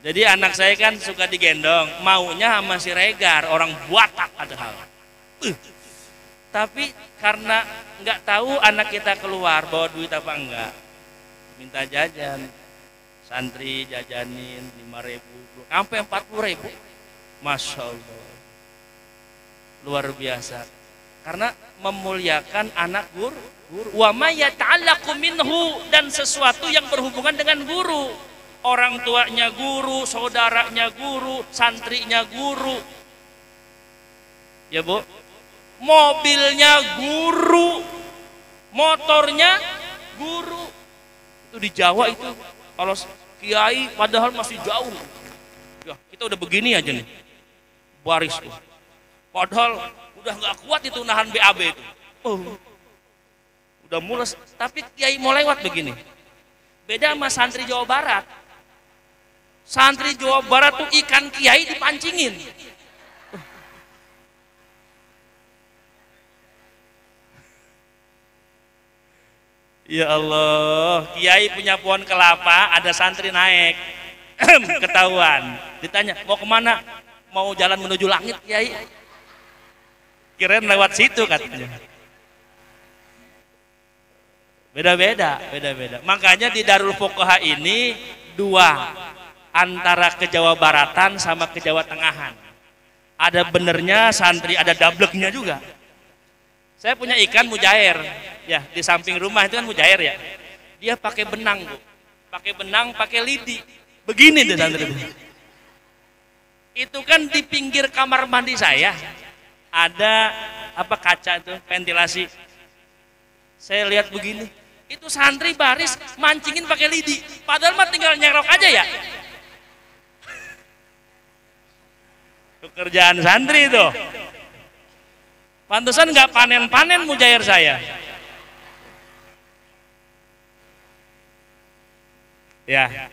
Jadi anak saya kan suka digendong, maunya sama si Regar, orang Batak padahal. Tapi karena nggak tahu anak kita keluar bawa duit apa enggak, minta jajan, santri jajanin 5.000, sampai 40.000, masya Allah, luar biasa. Karena memuliakan anak guru. Wa ma yata'allaqu minhu, dan sesuatu yang berhubungan dengan guru. Orang tuanya guru, saudaranya guru, santrinya guru. Ya, Bu. Mobilnya guru, motornya guru. Itu di Jawa itu. Kalau kiai padahal masih jauh. Ya, kita udah begini aja nih, baris tuh. Padahal udah nggak kuat itu nahan BAB itu. Udah mules, tapi kiai mau lewat begini. Beda sama santri Jawa Barat. Santri Jawa Barat tuh ikan kiai dipancingin. Ya Allah, kiai punya pohon kelapa, ada santri naik, ketahuan. Ditanya, mau kemana? Mau jalan menuju langit, kiai. Kirain lewat situ katanya. Beda-beda. Makanya di Darul Fuqaha ini dua, antara ke Jawa Baratan sama ke Jawa Tengahan. Ada benernya santri, ada dableknya juga. Saya punya ikan mujair, ya di samping rumah itu kan mujair ya. Dia pakai benang, Bu. Pakai benang, pakai lidi. Begini deh santri. Itu kan di pinggir kamar mandi saya ada apa kaca itu ventilasi. Saya lihat begini, itu santri baris mancingin pakai lidi. Padahal mah tinggal nyerok aja ya. Pekerjaan santri itu. Pantesan nggak panen-panen mujair saya. Ya,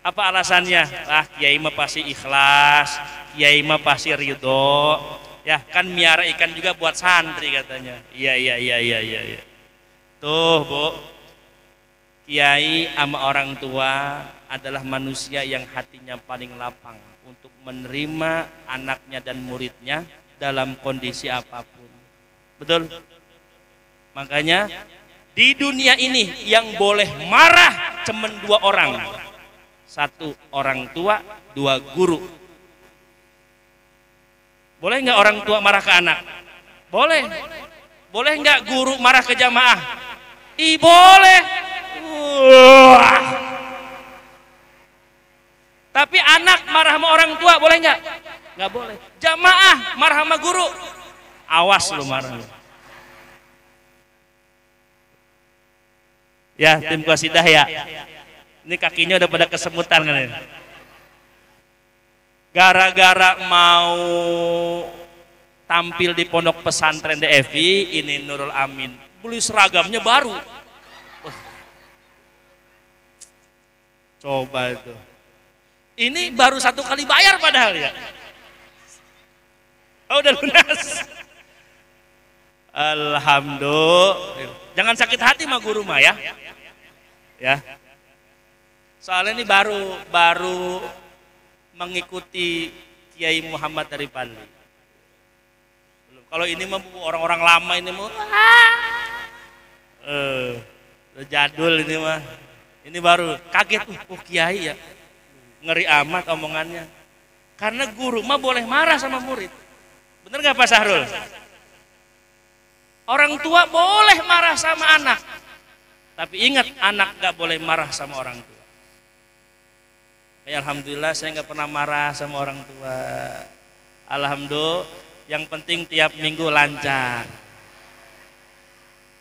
apa alasannya? Ah, kiai mah pasti ikhlas, kiai mah pasti ridho. Ya, kan miara ikan juga buat santri katanya. Iya. Tuh, Bu. Kiai sama orang tua adalah manusia yang hatinya paling lapang untuk menerima anaknya dan muridnya dalam kondisi apapun. Betul? Makanya di dunia ini yang boleh marah cuma dua orang. Satu orang tua, dua guru. Boleh nggak orang tua marah ke anak? Boleh. Boleh nggak guru marah ke jamaah? Boleh. Tapi anak marah sama orang tua boleh nggak? Nggak boleh. Jamaah marah sama guru, awas lu marah. Ya, tim qasidah ya. Ini kakinya udah pada kesemutan kan ya. Gara-gara mau tampil di pondok pesantren DFI, ini Nurul Amin beli seragamnya baru. Coba itu. Ini baru 1 kali bayar padahal ya. Oh, udah lunas. Alhamdulillah. Jangan sakit hati sama guru mah ya. Ya. Soalnya ini baru mengikuti Kiai Muhammad dari Bali. Kalau ini mah orang-orang lama ini mah jadul ini mah. Ini baru kaget, Kiai ya. Ngeri amat omongannya. Karena guru mah boleh marah sama murid. Bener nggak Pak Sahrul? Orang tua boleh marah sama anak. Tapi ingat, anak nggak boleh marah sama orang tua. Ya, alhamdulillah saya nggak pernah marah sama orang tua. Alhamdulillah, yang penting tiap minggu lancar.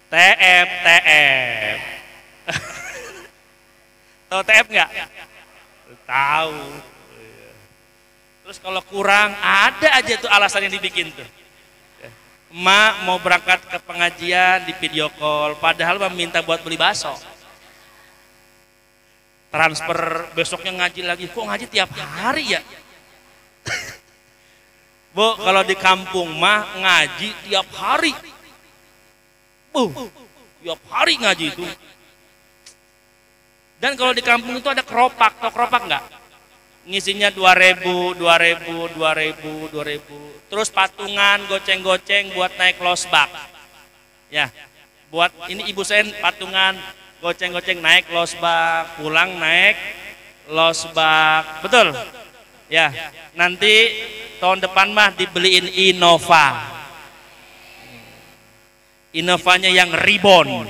TF. Tahu TF nggak? Tahu. Terus kalau kurang, ada aja tuh alasan yang dibikin tuh. Emak mau berangkat ke pengajian di video call, padahal meminta buat beli bakso. Transfer besoknya ngaji lagi, kok ngaji tiap hari ya? Bu, kalau di kampung mah ngaji tiap hari. Tiap hari ngaji itu. Dan kalau di kampung itu ada keropak, tau keropak nggak? Ngisinya 2.000. Terus patungan, goceng-goceng buat naik losbak. Ya, buat ini ibu saya patungan, goceng-goceng naik losbak, pulang naik losbak. Betul? Ya, nanti tahun depan mah dibeliin Innova. Innovanya yang ribon.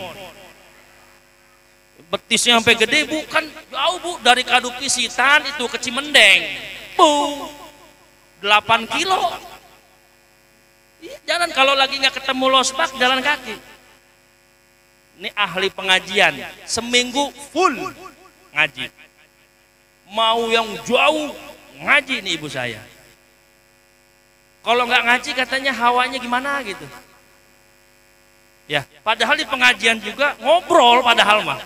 Betisnya sampai gede, bukan jauh Bu, dari Kadu Pisitan itu ke Cimendeng. 8 kilo. Jalan kalau lagi nggak ketemu losbak, jalan kaki. Ini ahli pengajian, seminggu full ngaji. Mau yang jauh ngaji nih ibu saya. Kalau nggak ngaji katanya hawanya gimana gitu. Ya, padahal di pengajian juga ngobrol padahal mah.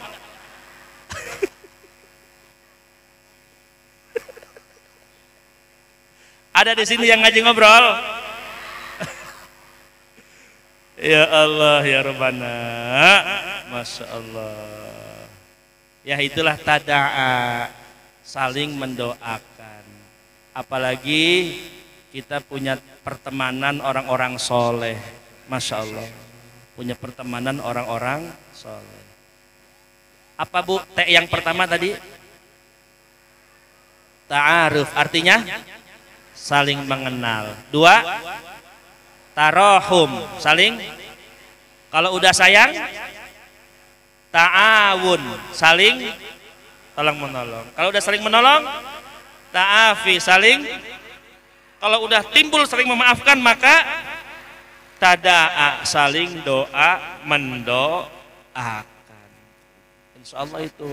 Ada di sini yang ngaji ngobrol? Ya Allah ya Rabbana. Masya Allah. Ya itulah tada'a, saling mendoakan. Apalagi kita punya pertemanan orang-orang soleh. Masya Allah. Punya pertemanan orang-orang soleh. Apa Bu? T yang pertama tadi? Ta'aruf, artinya saling mengenal. 2, tarohum, saling, kalau udah sayang, ta'awun, saling tolong menolong. Kalau udah saling menolong, ta'afi, saling, kalau udah timbul saling memaafkan, maka tada'a, saling doa mendoakan. Insya Allah itu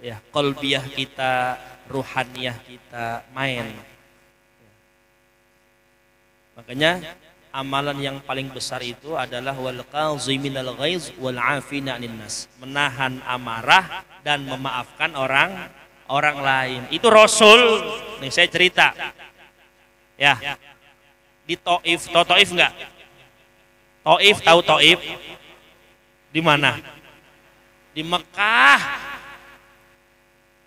ya qalbiyah kita, ruhaniyah kita main. Makanya amalan yang paling besar itu adalah wal qaziminal ghaiz wal afina 'anil nas, menahan amarah dan memaafkan orang lain. Itu Rasul. Nih saya cerita. Ya. Di Taif, tahu Taif enggak? Taif, tahu Taif? Di mana? Di Mekah.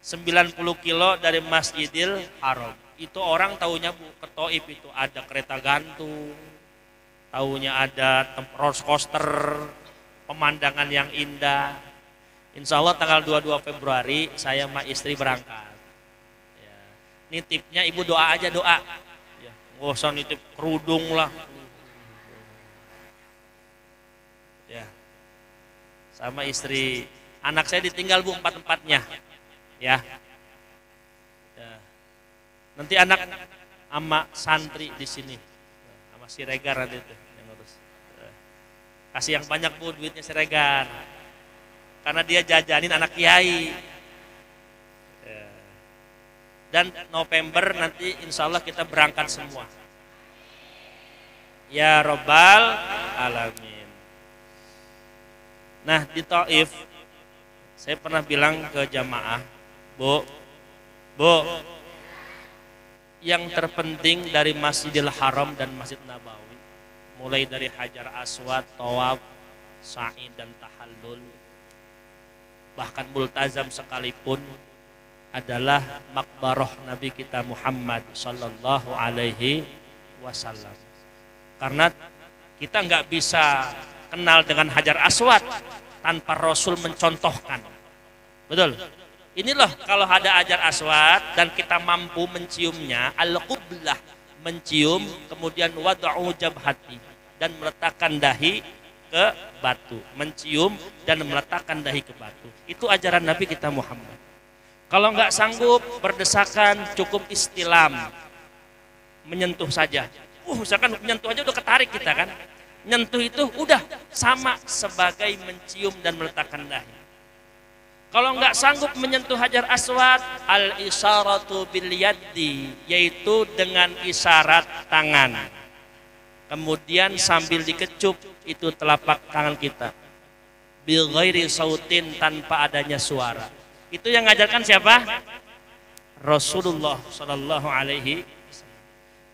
90 kilo dari Masjidil Haram. Itu orang taunya Bu, ke Taif itu ada kereta gantung, taunya ada roller coaster, pemandangan yang indah. Insya Allah tanggal 22 Februari saya sama istri berangkat. Ya. Nitipnya ibu doa aja, doa. Ya. Nggak usah nitip kerudung lah. Ya. Sama istri, anak saya ditinggal Bu, 4-4-nya. Ya. Nanti anak sama santri di sini, sama si Regar nanti itu yang ngurus. Kasih yang banyak Bu duitnya si Regar, karena dia jajanin anak kiai. Dan November nanti insya Allah kita berangkat semua. Ya Rabbal Alamin. Nah di Taif, saya pernah bilang ke jamaah, Bu, yang terpenting dari Masjidil Haram dan Masjid Nabawi, mulai dari Hajar Aswad, Tawaf, Sa'i dan Tahallul, bahkan multazam sekalipun, adalah makbarah Nabi kita Muhammad Sallallahu Alaihi Wasallam. Karena kita nggak bisa kenal dengan Hajar Aswad tanpa Rasul mencontohkan. Betul? Inilah kalau ada Hajar Aswad dan kita mampu menciumnya, al-qublah, mencium, kemudian wad'u jabhati, dan meletakkan dahi ke batu, mencium dan meletakkan dahi ke batu. Itu ajaran Nabi kita Muhammad. Kalau nggak sanggup berdesakan, cukup istilam, menyentuh saja. Misalkan menyentuh aja udah ketarik kita kan. Nyentuh itu udah sama sebagai mencium dan meletakkan dahi. Kalau nggak sanggup menyentuh Hajar Aswad, al-isyaratu bil yaddi, yaitu dengan isyarat tangan. Kemudian sambil dikecup itu telapak tangan kita. Bil ghairi sautin, tanpa adanya suara. Itu yang ngajarkan siapa? Rasulullah Sallallahu Alaihi Wasallam.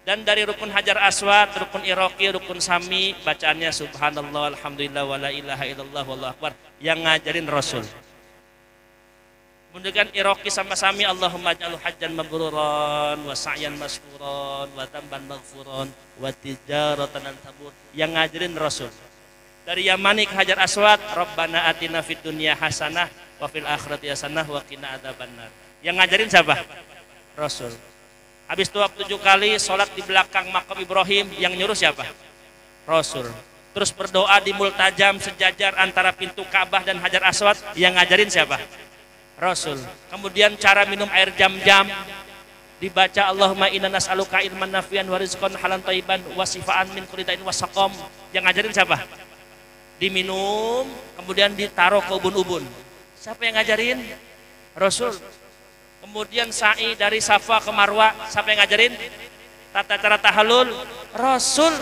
Dan dari rukun Hajar Aswad, rukun Iraqi, rukun Sami, bacaannya subhanallah, alhamdulillah, wala ilaha illallah, wallahu akbar, yang ngajarin Rasul. Kemudian Iraqi sama Sami, Allahumma ja'alhu hajjan mabruran wa sa'yan maskuran wa damban maghfuran wa tijaratan an tabur, yang ngajarin Rasul. Dari Yamani ke Hajar Aswad, Rabbana atina fid dunya hasanah wa fil akhirati hasanah wa qina adzabannar. Yang ngajarin siapa? Rasul. Habis tuak 7 kali sholat di belakang makam Ibrahim, yang nyuruh siapa? Rasul. Terus berdoa di multajam sejajar antara pintu Ka'bah dan Hajar Aswad, yang ngajarin siapa? Rasul. Kemudian cara minum air jam-jam dibaca Allahumma inna nas'aluka ilman nafian wa rizqan halan thayyiban wa shifaan min kulli da'in wa saqam. Yang ngajarin siapa? Diminum, kemudian ditaruh ke ubun-ubun. Siapa yang ngajarin? Rasul. Kemudian sa'i dari Safa ke Marwa, siapa yang ngajarin? Tata cara tahallul Rasul.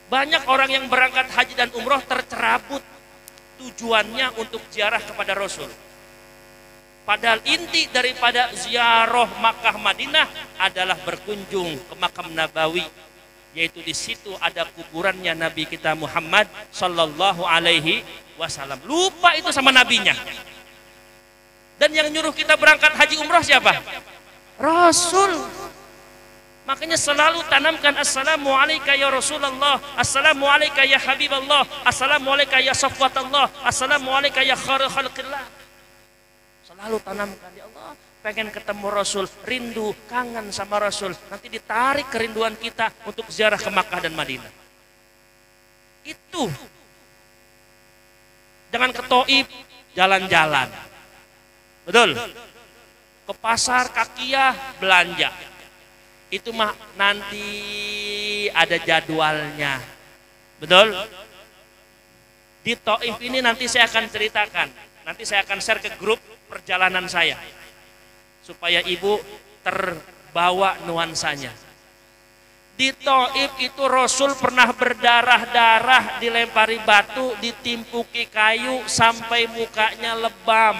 Banyak orang yang berangkat haji dan umroh tercerabut tujuannya untuk ziarah kepada Rasul. Padahal inti daripada ziarah Makkah Madinah adalah berkunjung ke makam Nabawi, yaitu di situ ada kuburannya Nabi kita Muhammad sallallahu alaihi wasallam. Lupa itu sama nabinya. Dan yang nyuruh kita berangkat haji umroh siapa? Rasul. Makanya selalu tanamkan assalamu alayka ya Rasulullah, assalamu alayka ya Habiballah, assalamu alayka ya Safwatallah, assalamu alayka ya khalqillah. Selalu tanamkan, ya Allah, pengen ketemu Rasul, rindu, kangen sama Rasul. Nanti ditarik kerinduan kita untuk ziarah ke Makkah dan Madinah. Itu. Jangan ke Taif, jalan-jalan. Betul? Ke pasar Kakiyah, belanja. Itu mah nanti ada jadwalnya. Betul? Di Taif ini nanti saya akan ceritakan. Nanti saya akan share ke grup perjalanan saya. Supaya ibu terbawa nuansanya. Di Taif itu Rasul pernah berdarah-darah, dilempari batu, ditimpuki kayu sampai mukanya lebam.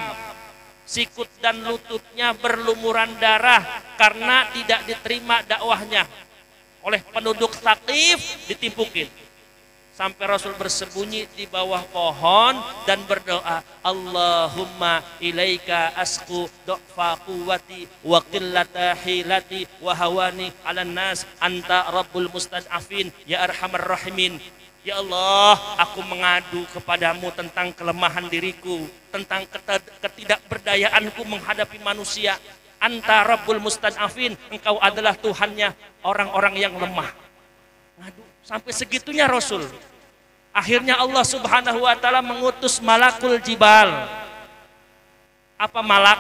Sikut dan lututnya berlumuran darah karena tidak diterima dakwahnya oleh penduduk Taif, ditimpukin. Sampai Rasul bersembunyi di bawah pohon dan berdoa, Allahumma ilaika asku do'fa quwati wa qillata hilati wa hawani ala nas anta rabbul mustad'afin ya arhamar rahimin. Ya Allah, aku mengadu kepadamu tentang kelemahan diriku, tentang ketidakberdayaanku menghadapi manusia. Anta rabbul mustad'afin, engkau adalah Tuhannya orang-orang yang lemah. Ngadu sampai segitunya Rasul. Akhirnya Allah Subhanahu wa taala mengutus malakul jibal. Apa malak?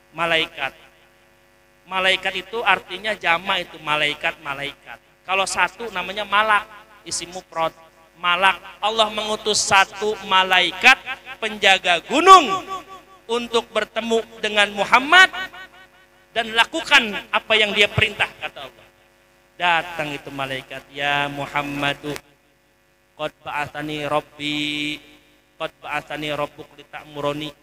Malaikat. Malaikat itu artinya jama, itu malaikat-malaikat. Kalau satu namanya malak, isi mufrad. Malak. Allah mengutus satu malaikat penjaga gunung untuk bertemu dengan Muhammad dan lakukan apa yang dia perintah, kata Allah. Datang itu malaikat, ya Muhammadu qad ba'atsani rabbi qad ba'atsani rabbuk lita'muruni.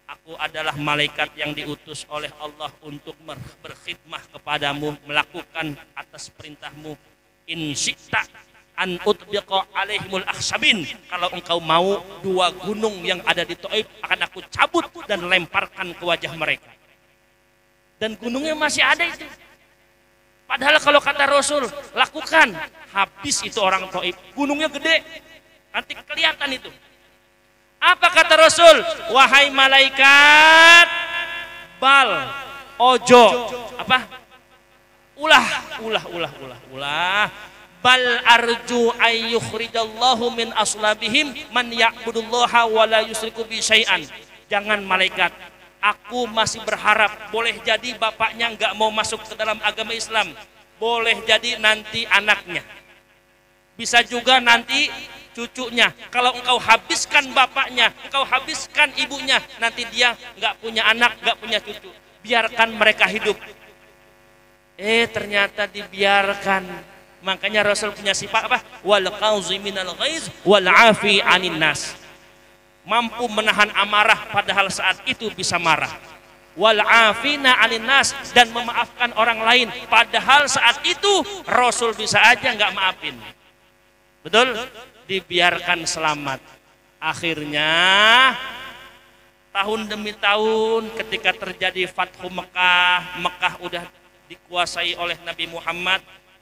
Aku adalah malaikat yang diutus oleh Allah untuk berkhidmah kepadamu, melakukan atas perintahmu. In syi'ta an utbiqa alaihimul akhsabin. Kalau engkau mau, dua gunung yang ada di Taif akan aku cabut dan lemparkan ke wajah mereka. Dan gunungnya masih ada itu. Padahal kalau kata Rasul, lakukan, habis itu orang Taif. Gunungnya gede, nanti kelihatan itu. Apa kata Rasul? Wahai malaikat, bal, ojo, apa? Ulah. Bal arju ayyukhrijallahu min aslabihim man ya'budullaha wa la yusriku bi syai'an. Jangan malaikat, aku masih berharap, boleh jadi bapaknya nggak mau masuk ke dalam agama Islam, boleh jadi nanti anaknya, bisa juga nanti cucunya. Kalau engkau habiskan bapaknya, engkau habiskan ibunya, nanti dia nggak punya anak, nggak punya cucu. Biarkan mereka hidup. Ternyata dibiarkan. Makanya Rasul punya sifat apa? Wal qaziminal ghaiz wal afi 'anin nas. Mampu menahan amarah padahal saat itu bisa marah. Wal afina 'anin nas, dan memaafkan orang lain padahal saat itu Rasul bisa aja nggak maafin. Betul? Dibiarkan selamat. Akhirnya tahun demi tahun ketika terjadi Fathu Mekah, Mekah udah dikuasai oleh Nabi Muhammad,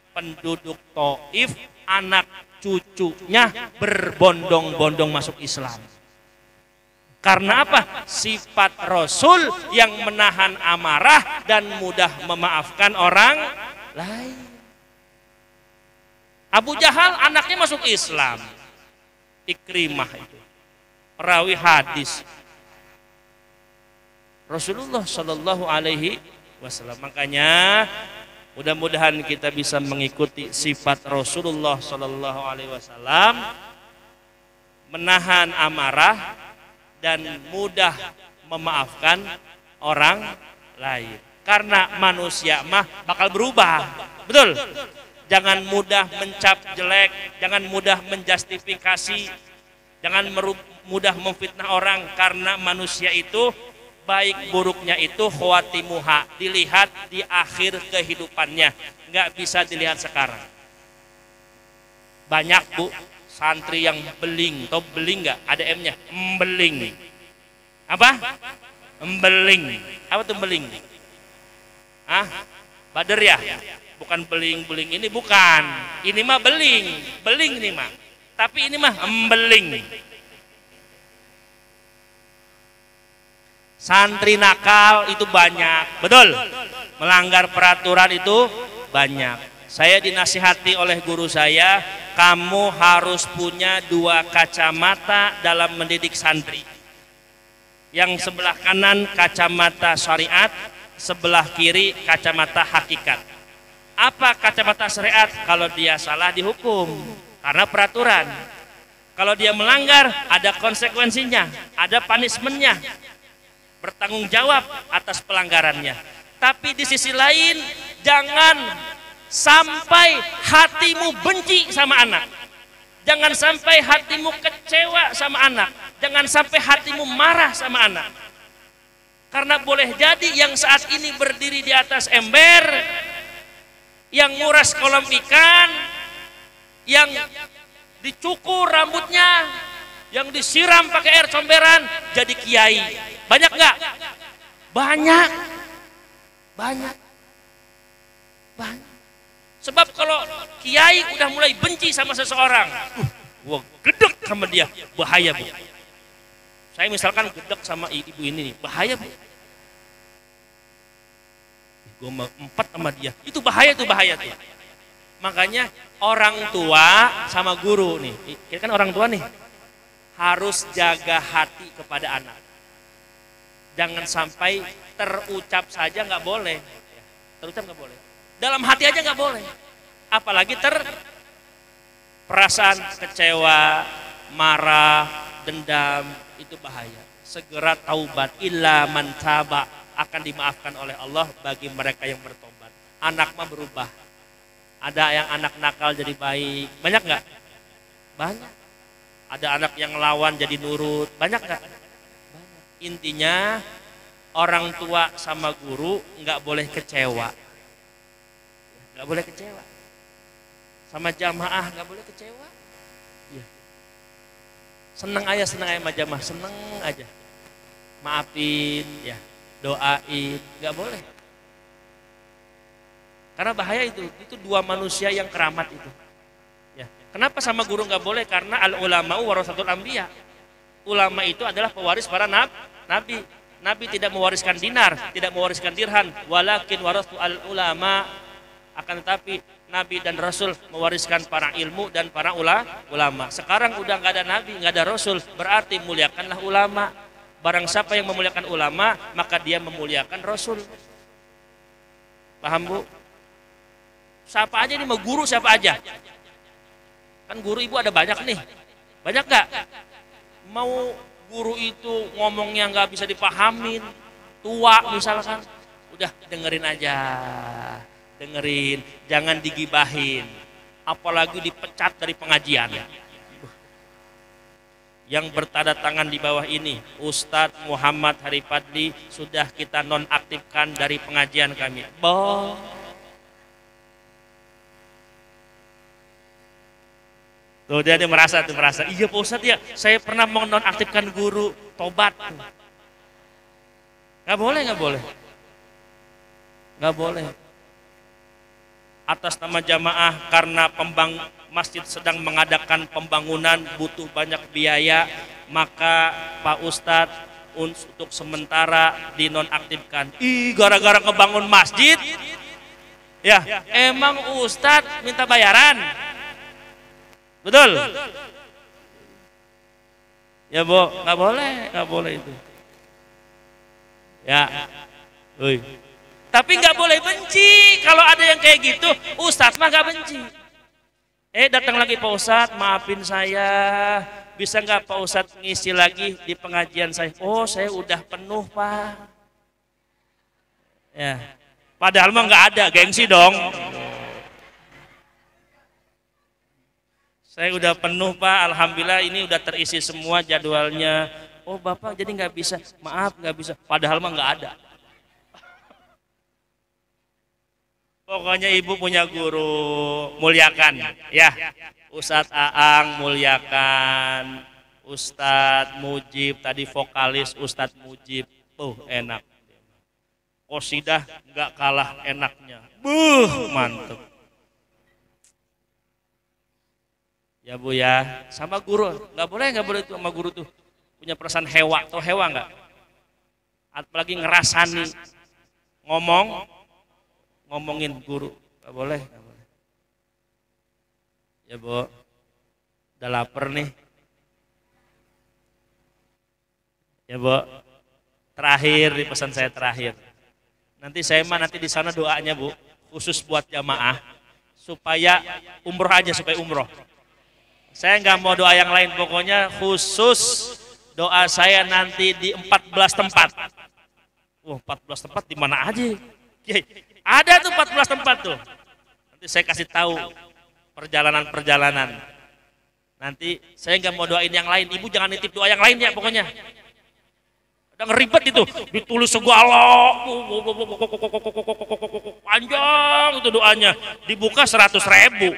penduduk Taif, anak cucunya berbondong-bondong masuk Islam. Karena apa? Sifat Rasul yang menahan amarah dan mudah memaafkan orang lain. Abu Jahal anaknya masuk Islam. Ikrimah itu perawi hadis Rasulullah Shallallahu Alaihi Wasallam. Makanya mudah-mudahan kita bisa mengikuti sifat Rasulullah Shallallahu Alaihi Wasallam, menahan amarah dan mudah memaafkan orang lain. Karena manusia mah bakal berubah. Betul? Jangan mudah mencap jelek, jangan mudah menjustifikasi, jangan mudah memfitnah orang, karena manusia itu baik buruknya itu khawatimuha, dilihat di akhir kehidupannya, nggak bisa dilihat sekarang. Banyak Bu santri yang beling, tau beling nggak? Ada M-nya, beling. Apa? Beling. Apa tuh beling? Bader ya? Bukan beling-beling ini, bukan. Ini mah beling, beling ini mah. Tapi ini mah beling. Santri nakal itu banyak, betul. Melanggar peraturan itu banyak. Saya dinasihati oleh guru saya, kamu harus punya 2 kacamata dalam mendidik santri. Yang sebelah kanan kacamata syariat, sebelah kiri kacamata hakikat. Apa kacamata syariat? Kalau dia salah dihukum karena peraturan. Kalau dia melanggar ada konsekuensinya, ada punishmentnya, bertanggung jawab atas pelanggarannya. Tapi di sisi lain jangan sampai hatimu benci sama anak. Jangan sampai hatimu kecewa sama anak. Jangan sampai hatimu marah sama anak. Karena boleh jadi yang saat ini berdiri di atas ember, yang nguras kolam ikan, yang dicukur rambutnya, yang disiram pakai air comberan, jadi kiai. Banyak nggak? Banyak. Banyak. Banyak. Sebab kalau kiai udah mulai benci sama seseorang, wah gedek sama dia, bahaya Bu. Saya misalkan gedek sama ibu ini, bahaya Bu. Gue 4 sama dia, itu bahaya tuh, bahaya tuh. Makanya orang tua sama guru nih, kita kan orang tua nih, harus jaga hati kepada anak. Jangan sampai terucap saja nggak boleh, terucap nggak boleh. Dalam hati aja nggak boleh, apalagi perasaan kecewa, marah, dendam, itu bahaya. Segera taubat, illa man taba, akan dimaafkan oleh Allah bagi mereka yang bertobat. Anak mah berubah. Ada yang anak nakal jadi baik, banyak nggak? Banyak. Ada anak yang lawan jadi nurut, banyak nggak? Banyak. Intinya orang tua sama guru nggak boleh kecewa. Nggak boleh kecewa. Sama jamaah nggak boleh kecewa. Ya. Seneng aja sama jamaah, seneng aja. Maafin, ya, doain, nggak boleh. Karena bahaya itu 2 manusia yang keramat itu. Ya. Kenapa sama guru nggak boleh? Karena al ulama'u warasatul anbiya. Ulama itu adalah pewaris para nabi. Nabi tidak mewariskan dinar, tidak mewariskan dirham, walakin warastu al ulama. Akan tetapi Nabi dan Rasul mewariskan para ilmu dan para ulama. Sekarang udah nggak ada Nabi, nggak ada Rasul, berarti muliakanlah ulama. Barang siapa yang memuliakan ulama, maka dia memuliakan Rasul. Paham Bu? Siapa aja nih, mau guru siapa aja? Kan guru ibu ada banyak nih, banyak nggak? Mau guru itu ngomongnya nggak bisa dipahamin, tua misalkan, udah dengerin aja. Dengerin, jangan digibahin, apalagi dipecat dari pengajian. Yang bertanda tangan di bawah ini, Ustadz Muhammad Haripadli, sudah kita nonaktifkan dari pengajian kami. Tuh dia merasa, iya Pak Ustadz ya, saya pernah menonaktifkan guru, tobat. Nggak boleh. Atas nama jamaah, karena masjid sedang mengadakan pembangunan, butuh banyak biaya, maka Pak Ustadz untuk sementara dinonaktifkan. Gara-gara ngebangun masjid, ya emang Ustadz minta bayaran? Betul? Ya Bu, nggak boleh itu. Ya, tapi nggak boleh benci. Kalau ada yang kayak gitu, Ustadz mah nggak benci. Datang lagi Pak Ustadz, maafin saya, bisa nggak Pak Ustadz ngisi lagi di pengajian saya? Oh, saya udah penuh, Pak. Ya. Padahal mah nggak ada, gengsi dong. Saya udah penuh, Pak. Alhamdulillah ini udah terisi semua jadwalnya. Oh, Bapak jadi nggak bisa. Maaf, nggak bisa. Padahal mah nggak ada. Pokoknya ibu punya guru, muliakan, ya. Ustadz Aang muliakan, Ustadz Mujib tadi vokalis Ustadz Mujib, enak. Qosidah nggak kalah enaknya, mantep. Ya Bu ya, sama guru, nggak boleh itu sama guru tuh punya perasaan hewa, atau hewa nggak? Apalagi ngerasani, ngomongin guru, nggak boleh. Ya Bu, udah lapar nih. Ya Bu, terakhir di pesan saya terakhir. Nanti saya nanti di sana doanya Bu, khusus buat jamaah supaya umroh aja, supaya umroh. Saya nggak mau doa yang lain, pokoknya khusus doa saya nanti di 14 tempat. Wah, 14 tempat di mana aja? Ada tuh 14 tempat tuh. Nanti saya kasih tahu perjalanan-perjalanan. Nanti saya nggak mau doain yang lain. Ibu jangan nitip doa yang lain ya pokoknya. Udah ngeribet itu. Ditulis segala. Panjang itu doanya. Dibuka 100.000.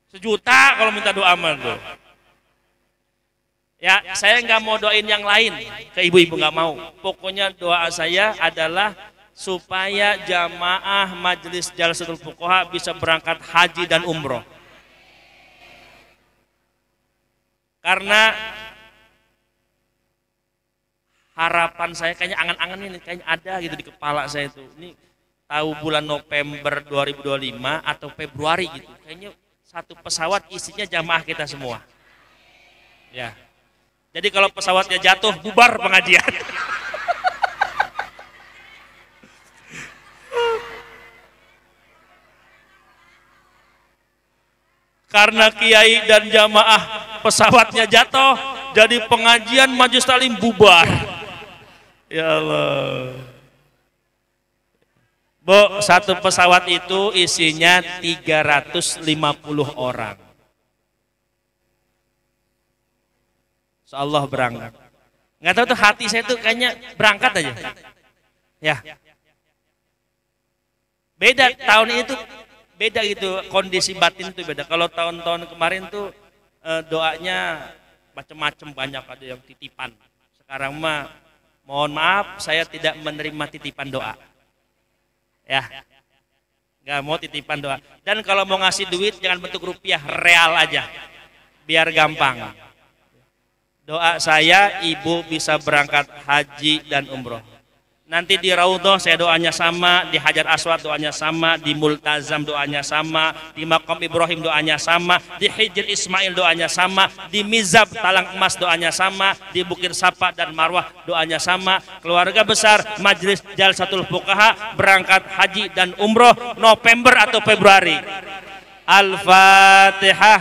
1 juta kalau minta doa mah tuh. Ya, saya nggak mau doain yang lain. Ke ibu-ibu nggak mau. Pokoknya doa saya adalah supaya jamaah Majelis Jalsatul Fuqaha bisa berangkat haji dan umroh. Karena harapan saya kayaknya angan-angan ini kayaknya ada gitu di kepala saya itu. Ini tahu bulan November 2025 atau Februari gitu. Kayaknya satu pesawat isinya jamaah kita semua. Ya. Jadi kalau pesawatnya jatuh bubar pengajian. Karena kiai dan jamaah pesawatnya jatuh, jadi pengajian majelis taklim bubar. Ya Allah. Bu, satu pesawat itu isinya 350 orang. Insyaallah berangkat. Nggak tahu tuh hati saya tuh kayaknya berangkat aja. Ya. Beda tahun itu. Beda gitu, kondisi batin tuh beda. Kalau tahun-tahun kemarin tuh doanya macam-macam, banyak, ada yang titipan. Sekarang mah mohon maaf saya tidak menerima titipan doa. Ya, nggak mau titipan doa. Dan kalau mau ngasih duit jangan bentuk rupiah, real aja, biar gampang. Doa saya ibu bisa berangkat haji dan umroh. Nanti di Raudhah saya doanya sama, di Hajar Aswad doanya sama, di Multazam doanya sama, di Maqam Ibrahim doanya sama, di Hijr Ismail doanya sama, di Mizab Talang Emas doanya sama, di Bukit Safa dan Marwah doanya sama. Keluarga besar Majelis Jalsatul Fuqaha berangkat haji dan umroh November atau Februari. Al-Fatihah.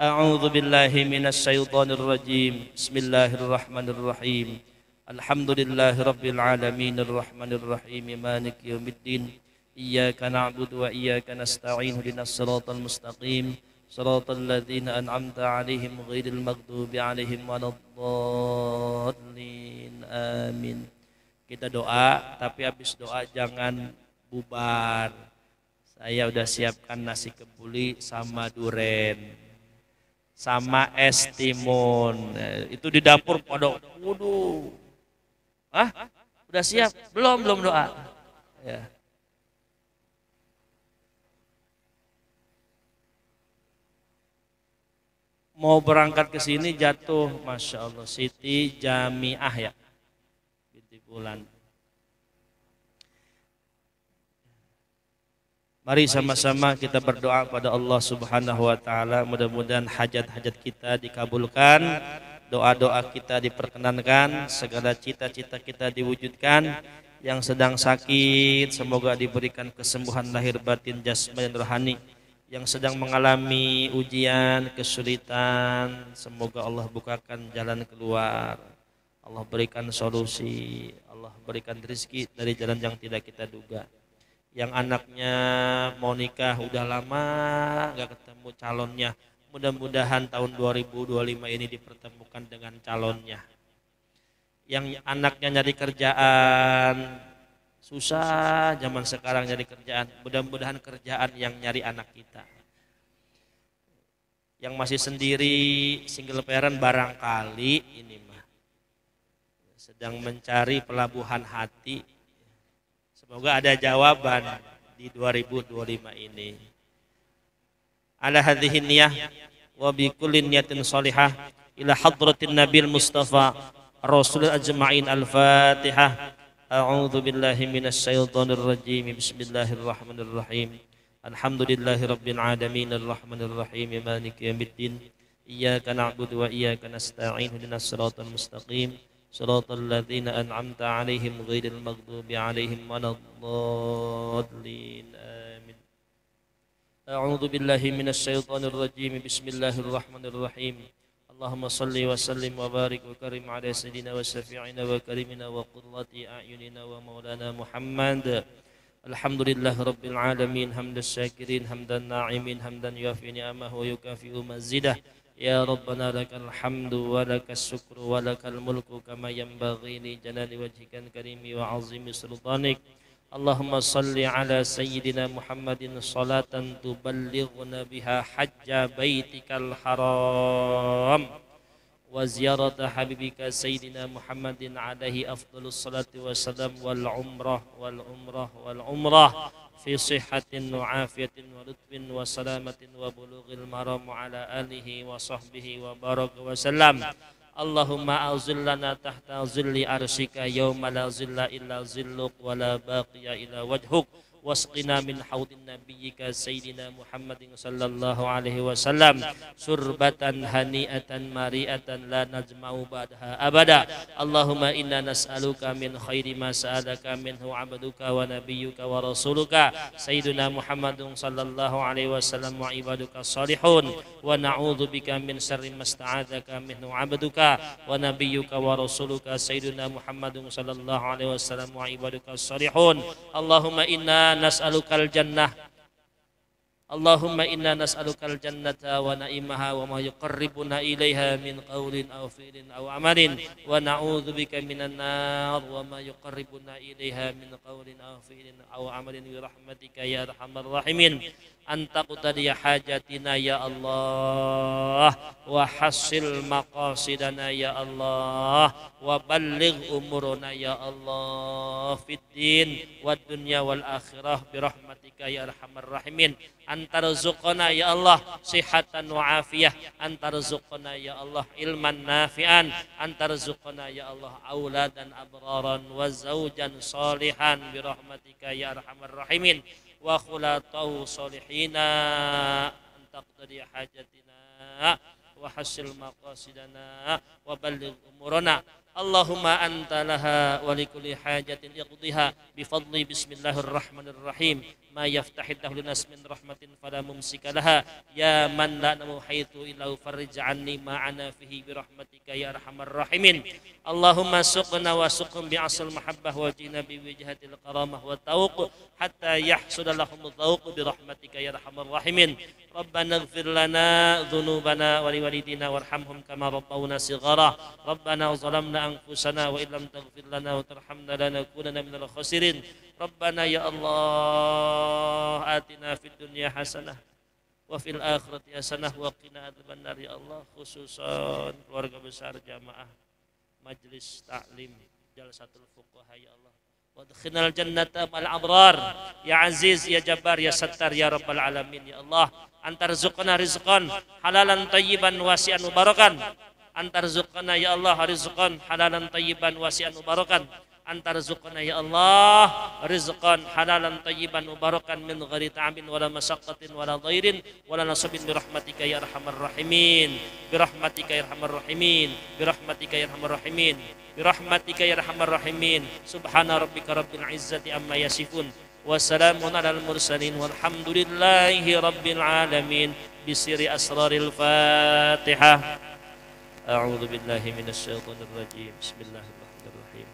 A'udzu billahi minasy syaithanir rajim. Bismillahirrahmanirrahim. Alhamdulillahi rabbil alamin arrahmanir rahim maliki yaumiddin iyyaka na'budu wa iyyaka nasta'in ihdinas siratal mustaqim siratal ladzina an'amta 'alaihim ghairil maghdubi 'alaihim waladdallin amin. Kita doa tapi habis doa jangan bubar. Saya udah siapkan nasi kebuli sama duren sama es timun. Itu di dapur pada waduh. Udah siap? Belum doa. Ya. Mau berangkat ke sini jatuh, Masya Allah, Siti Jamiah ya, binti Bulan. Mari sama-sama kita berdoa pada Allah Subhanahu wa taala, mudah-mudahan hajat-hajat kita dikabulkan. Doa-doa kita diperkenankan, segala cita-cita kita diwujudkan. Yang sedang sakit semoga diberikan kesembuhan lahir batin jasmani dan rohani. yang sedang mengalami ujian, kesulitan, semoga Allah bukakan jalan keluar. Allah berikan solusi, Allah berikan rezeki dari jalan yang tidak kita duga. Yang anaknya mau nikah udah lama gak ketemu calonnya, mudah-mudahan tahun 2025 ini dipertemukan dengan calonnya. Yang anaknya nyari kerjaan susah zaman sekarang nyari kerjaan, mudah-mudahan kerjaan yang nyari anak kita. Yang masih sendiri single parent barangkali ini mah sedang mencari pelabuhan hati. Semoga ada jawaban di 2025 ini. Ala hadhihi niyah wa bi kulli niyatin salihah ila hadratin nabil mustafa rasul ajma'in al-fatihah. A'udzu billahi minasy syaithanir rajim. Bismillahirrahmanirrahim. Alhamdulillahi rabbil alamin arrahmanir rahim maliki yaumiddin. Iyyaka na'budu wa iyyaka nasta'in ihdinas siratal mustaqim. صراط الذين أنعمت عليهم غير المغضوب عليهم ولا الضالين آمين. أعوذ بالله من الشيطان الرجيم. بسم الله الرحمن الرحيم. اللهم صل وسلم وبارك وكرم على سيدنا وشفيعنا وكريمنا وقرة أعيننا ومولانا محمد. الحمد لله رب العالمين حمد الشاكرين حمد الناعمين حمدا يوافي نعمه ويكافئ مزيده. يا ربنا لك الحمد ولك الشكر ولك الملك كما ينبغي لجلال وجهك الكريم وعظيم سلطانك. اللهم صل على سيدنا محمد صلاة تبلغنا بها حج بيتك الحرام وزيارة حبيبك سيدنا محمد عليه أفضل الصلاة والسلام والعمرة في صحة وعافية ولطف وسلامة وبلوغ المرام على آله وصحبه وبارك وسلم. اللهم أظلنا تحت ظل عرشك يوم لا ظل إلا ظلك ولا باقي إلا وجهك. واسقنا من حوض نبيك سيدنا محمد صلى الله عليه وسلم شربة هنيئة مريئة لا نجمع بعدها أبدا. اللهم إنا نسألك من خير ما سألك منه عبدك ونبيك ورسولك سيدنا محمد صلى الله عليه وسلم وعبادك الصالحون ونعوذ بك من شر ما استعاذك منه عبدك ونبيك ورسولك سيدنا محمد صلى الله عليه وسلم وعبادك الصالحون. اللهم إنا nas'alukal jannah. Allahumma inna nas'alukal jannata wa na'imaha wa ma yuqarribuna ilaiha min qawlin aw fi'lin aw amalin wa na'udzubika minan nar wa ma yuqarribuna ilaiha min qawlin aw fi'lin aw amalin bi rahmatika ya arhamar rahimin. Anta qutadiya hajatina ya Allah wa hasil maqasidana ya Allah wa balligh umuruna ya Allah fid din wad dunya wal akhirah bi rahmatika ya arhamar rahimin. Antarzuqna ya Allah sihatan wa afiyah, antarzuqna ya Allah ilman nafi'an, antarzuqna ya Allah auladan abraran wa zawjan salihan bi rahmatika ya arhamar rahimin. Wa khulatau salihina antaqdi hajatina wa hasil maqasidana wa balligh umurana. Allahumma anta laha wa likulli hajatin yaqdiha bifadli bismillahirrahmanirrahim. Ma yaftahillahu linas min rahmatin fala mumsika laha ya man la nuhaitu illa farij anni ma ana fihi bi rahmatika ya arhamar rahimin. Allahumma suqna wa suqum bi asal mahabbah wa jina bi wijhatil karamah wa tauq hatta yahsula lahum tauq bi rahmatika ya arhamar rahimin. Rabbana ighfir lana dhunubana wa liwalidina warhamhum kama rabbawna shighara. Rabbana zalamna anfusana wa illam taghfir lana wa tarhamna lanakunanna minal khasirin. Rabbana ya Allah atina fid dunya hasanah wa fil akhirati hasanah wa qina adzabannar ya Allah. Khususan keluarga besar jamaah Majlis Ta'lim Jalsatul Fuqaha ya Allah. Wadkhilnal jannata mal abrar ya Aziz ya Jabbar ya Sattar ya Rabbal alamin ya Allah. Antarzuqna rizqan halalan tayyiban wasi'an mubarakan. Antarzuqna ya Allah rizqan halalan tayyiban wasi'an mubarakan. Antarzuqna ya Allah rizqan halalan tayyiban mubarakan min ghairi ta'abin wala masyaqqatin wala dhairin wala nasabin bi rahmatika ya arhamar rahimin. Bi rahmatika ya arhamar rahimin. Bi rahmatika ya arhamar rahimin. Bi rahmatika ya arhamar rahimin. Subhana rabbika rabbil izzati amma yasifun wassalamun alal mursalin walhamdulillahi rabbil alamin bisiri asraril Fatihah. A'udzu billahi minasy syaithanir rajim. Bismillahirrahmanirrahim.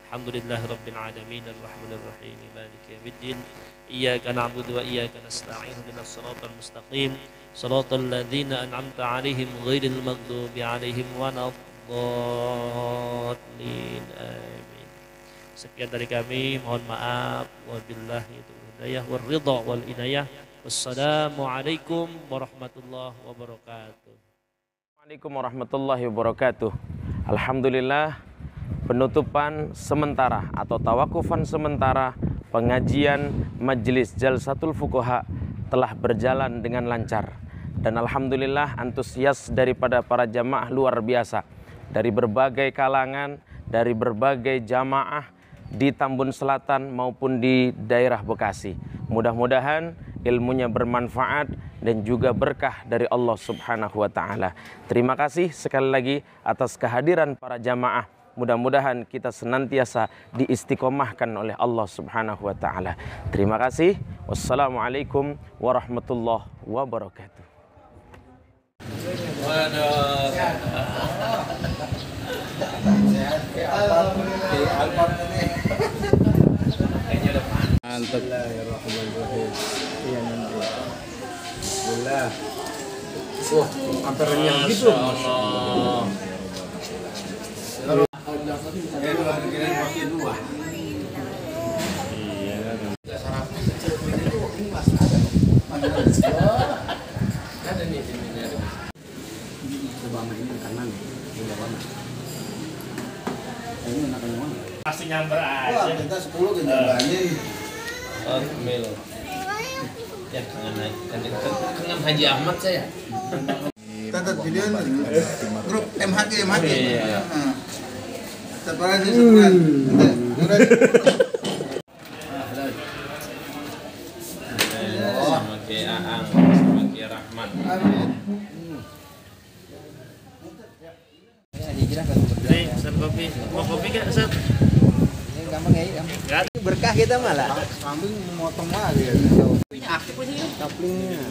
Alhamdulillahi rabbil alamin arrahmanir rahim maliki yaumiddin. Iyyaka na'budu wa iyyaka nasta'in ihdinas siratal mustaqim siratal ladzina an'amta 'alaihim ghairil maghdubi 'alaihim waladdallin. Amin. Sekian dari kami, mohon maaf. Wabillahi hidayah wal ridha wal inayah. Wassalamualaikum warahmatullahi wabarakatuh. Assalamualaikum warahmatullahi wabarakatuh. Alhamdulillah, penutupan sementara atau tawakufan sementara pengajian Majelis Jalsatul Fuqaha telah berjalan dengan lancar. Dan alhamdulillah antusias daripada para jamaah luar biasa. Dari berbagai kalangan, dari berbagai jamaah di Tambun Selatan maupun di daerah Bekasi. Mudah-mudahan ilmunya bermanfaat dan juga berkah dari Allah Subhanahu wa taala. Terima kasih sekali lagi atas kehadiran para jamaah. Mudah-mudahan kita senantiasa diistiqomahkan oleh Allah Subhanahu wa taala. Terima kasih. Wassalamualaikum warahmatullahi wabarakatuh. Mantap. Bismillahirrahmanirrahim. Iya nanti. Bismillah. Wah, hampir renyah gitu. Masyaallah. Ada nih sini. Coba ini kanan. Ini anak yang mana? Masih nyamber aja. Wah, kita 10 kenyambanin. Mil. Ya, kangen Haji Ahmad saya. Tetap video grup MHG. Iya. Separan. Sama Ki Aang, sama Ki Rahmat. Nih, pesan kopi. Mau kopi gak, Ustaz? Gampang ya, gampang. Berkah kita malah. Kambing memotong lagi. Kaplingnya.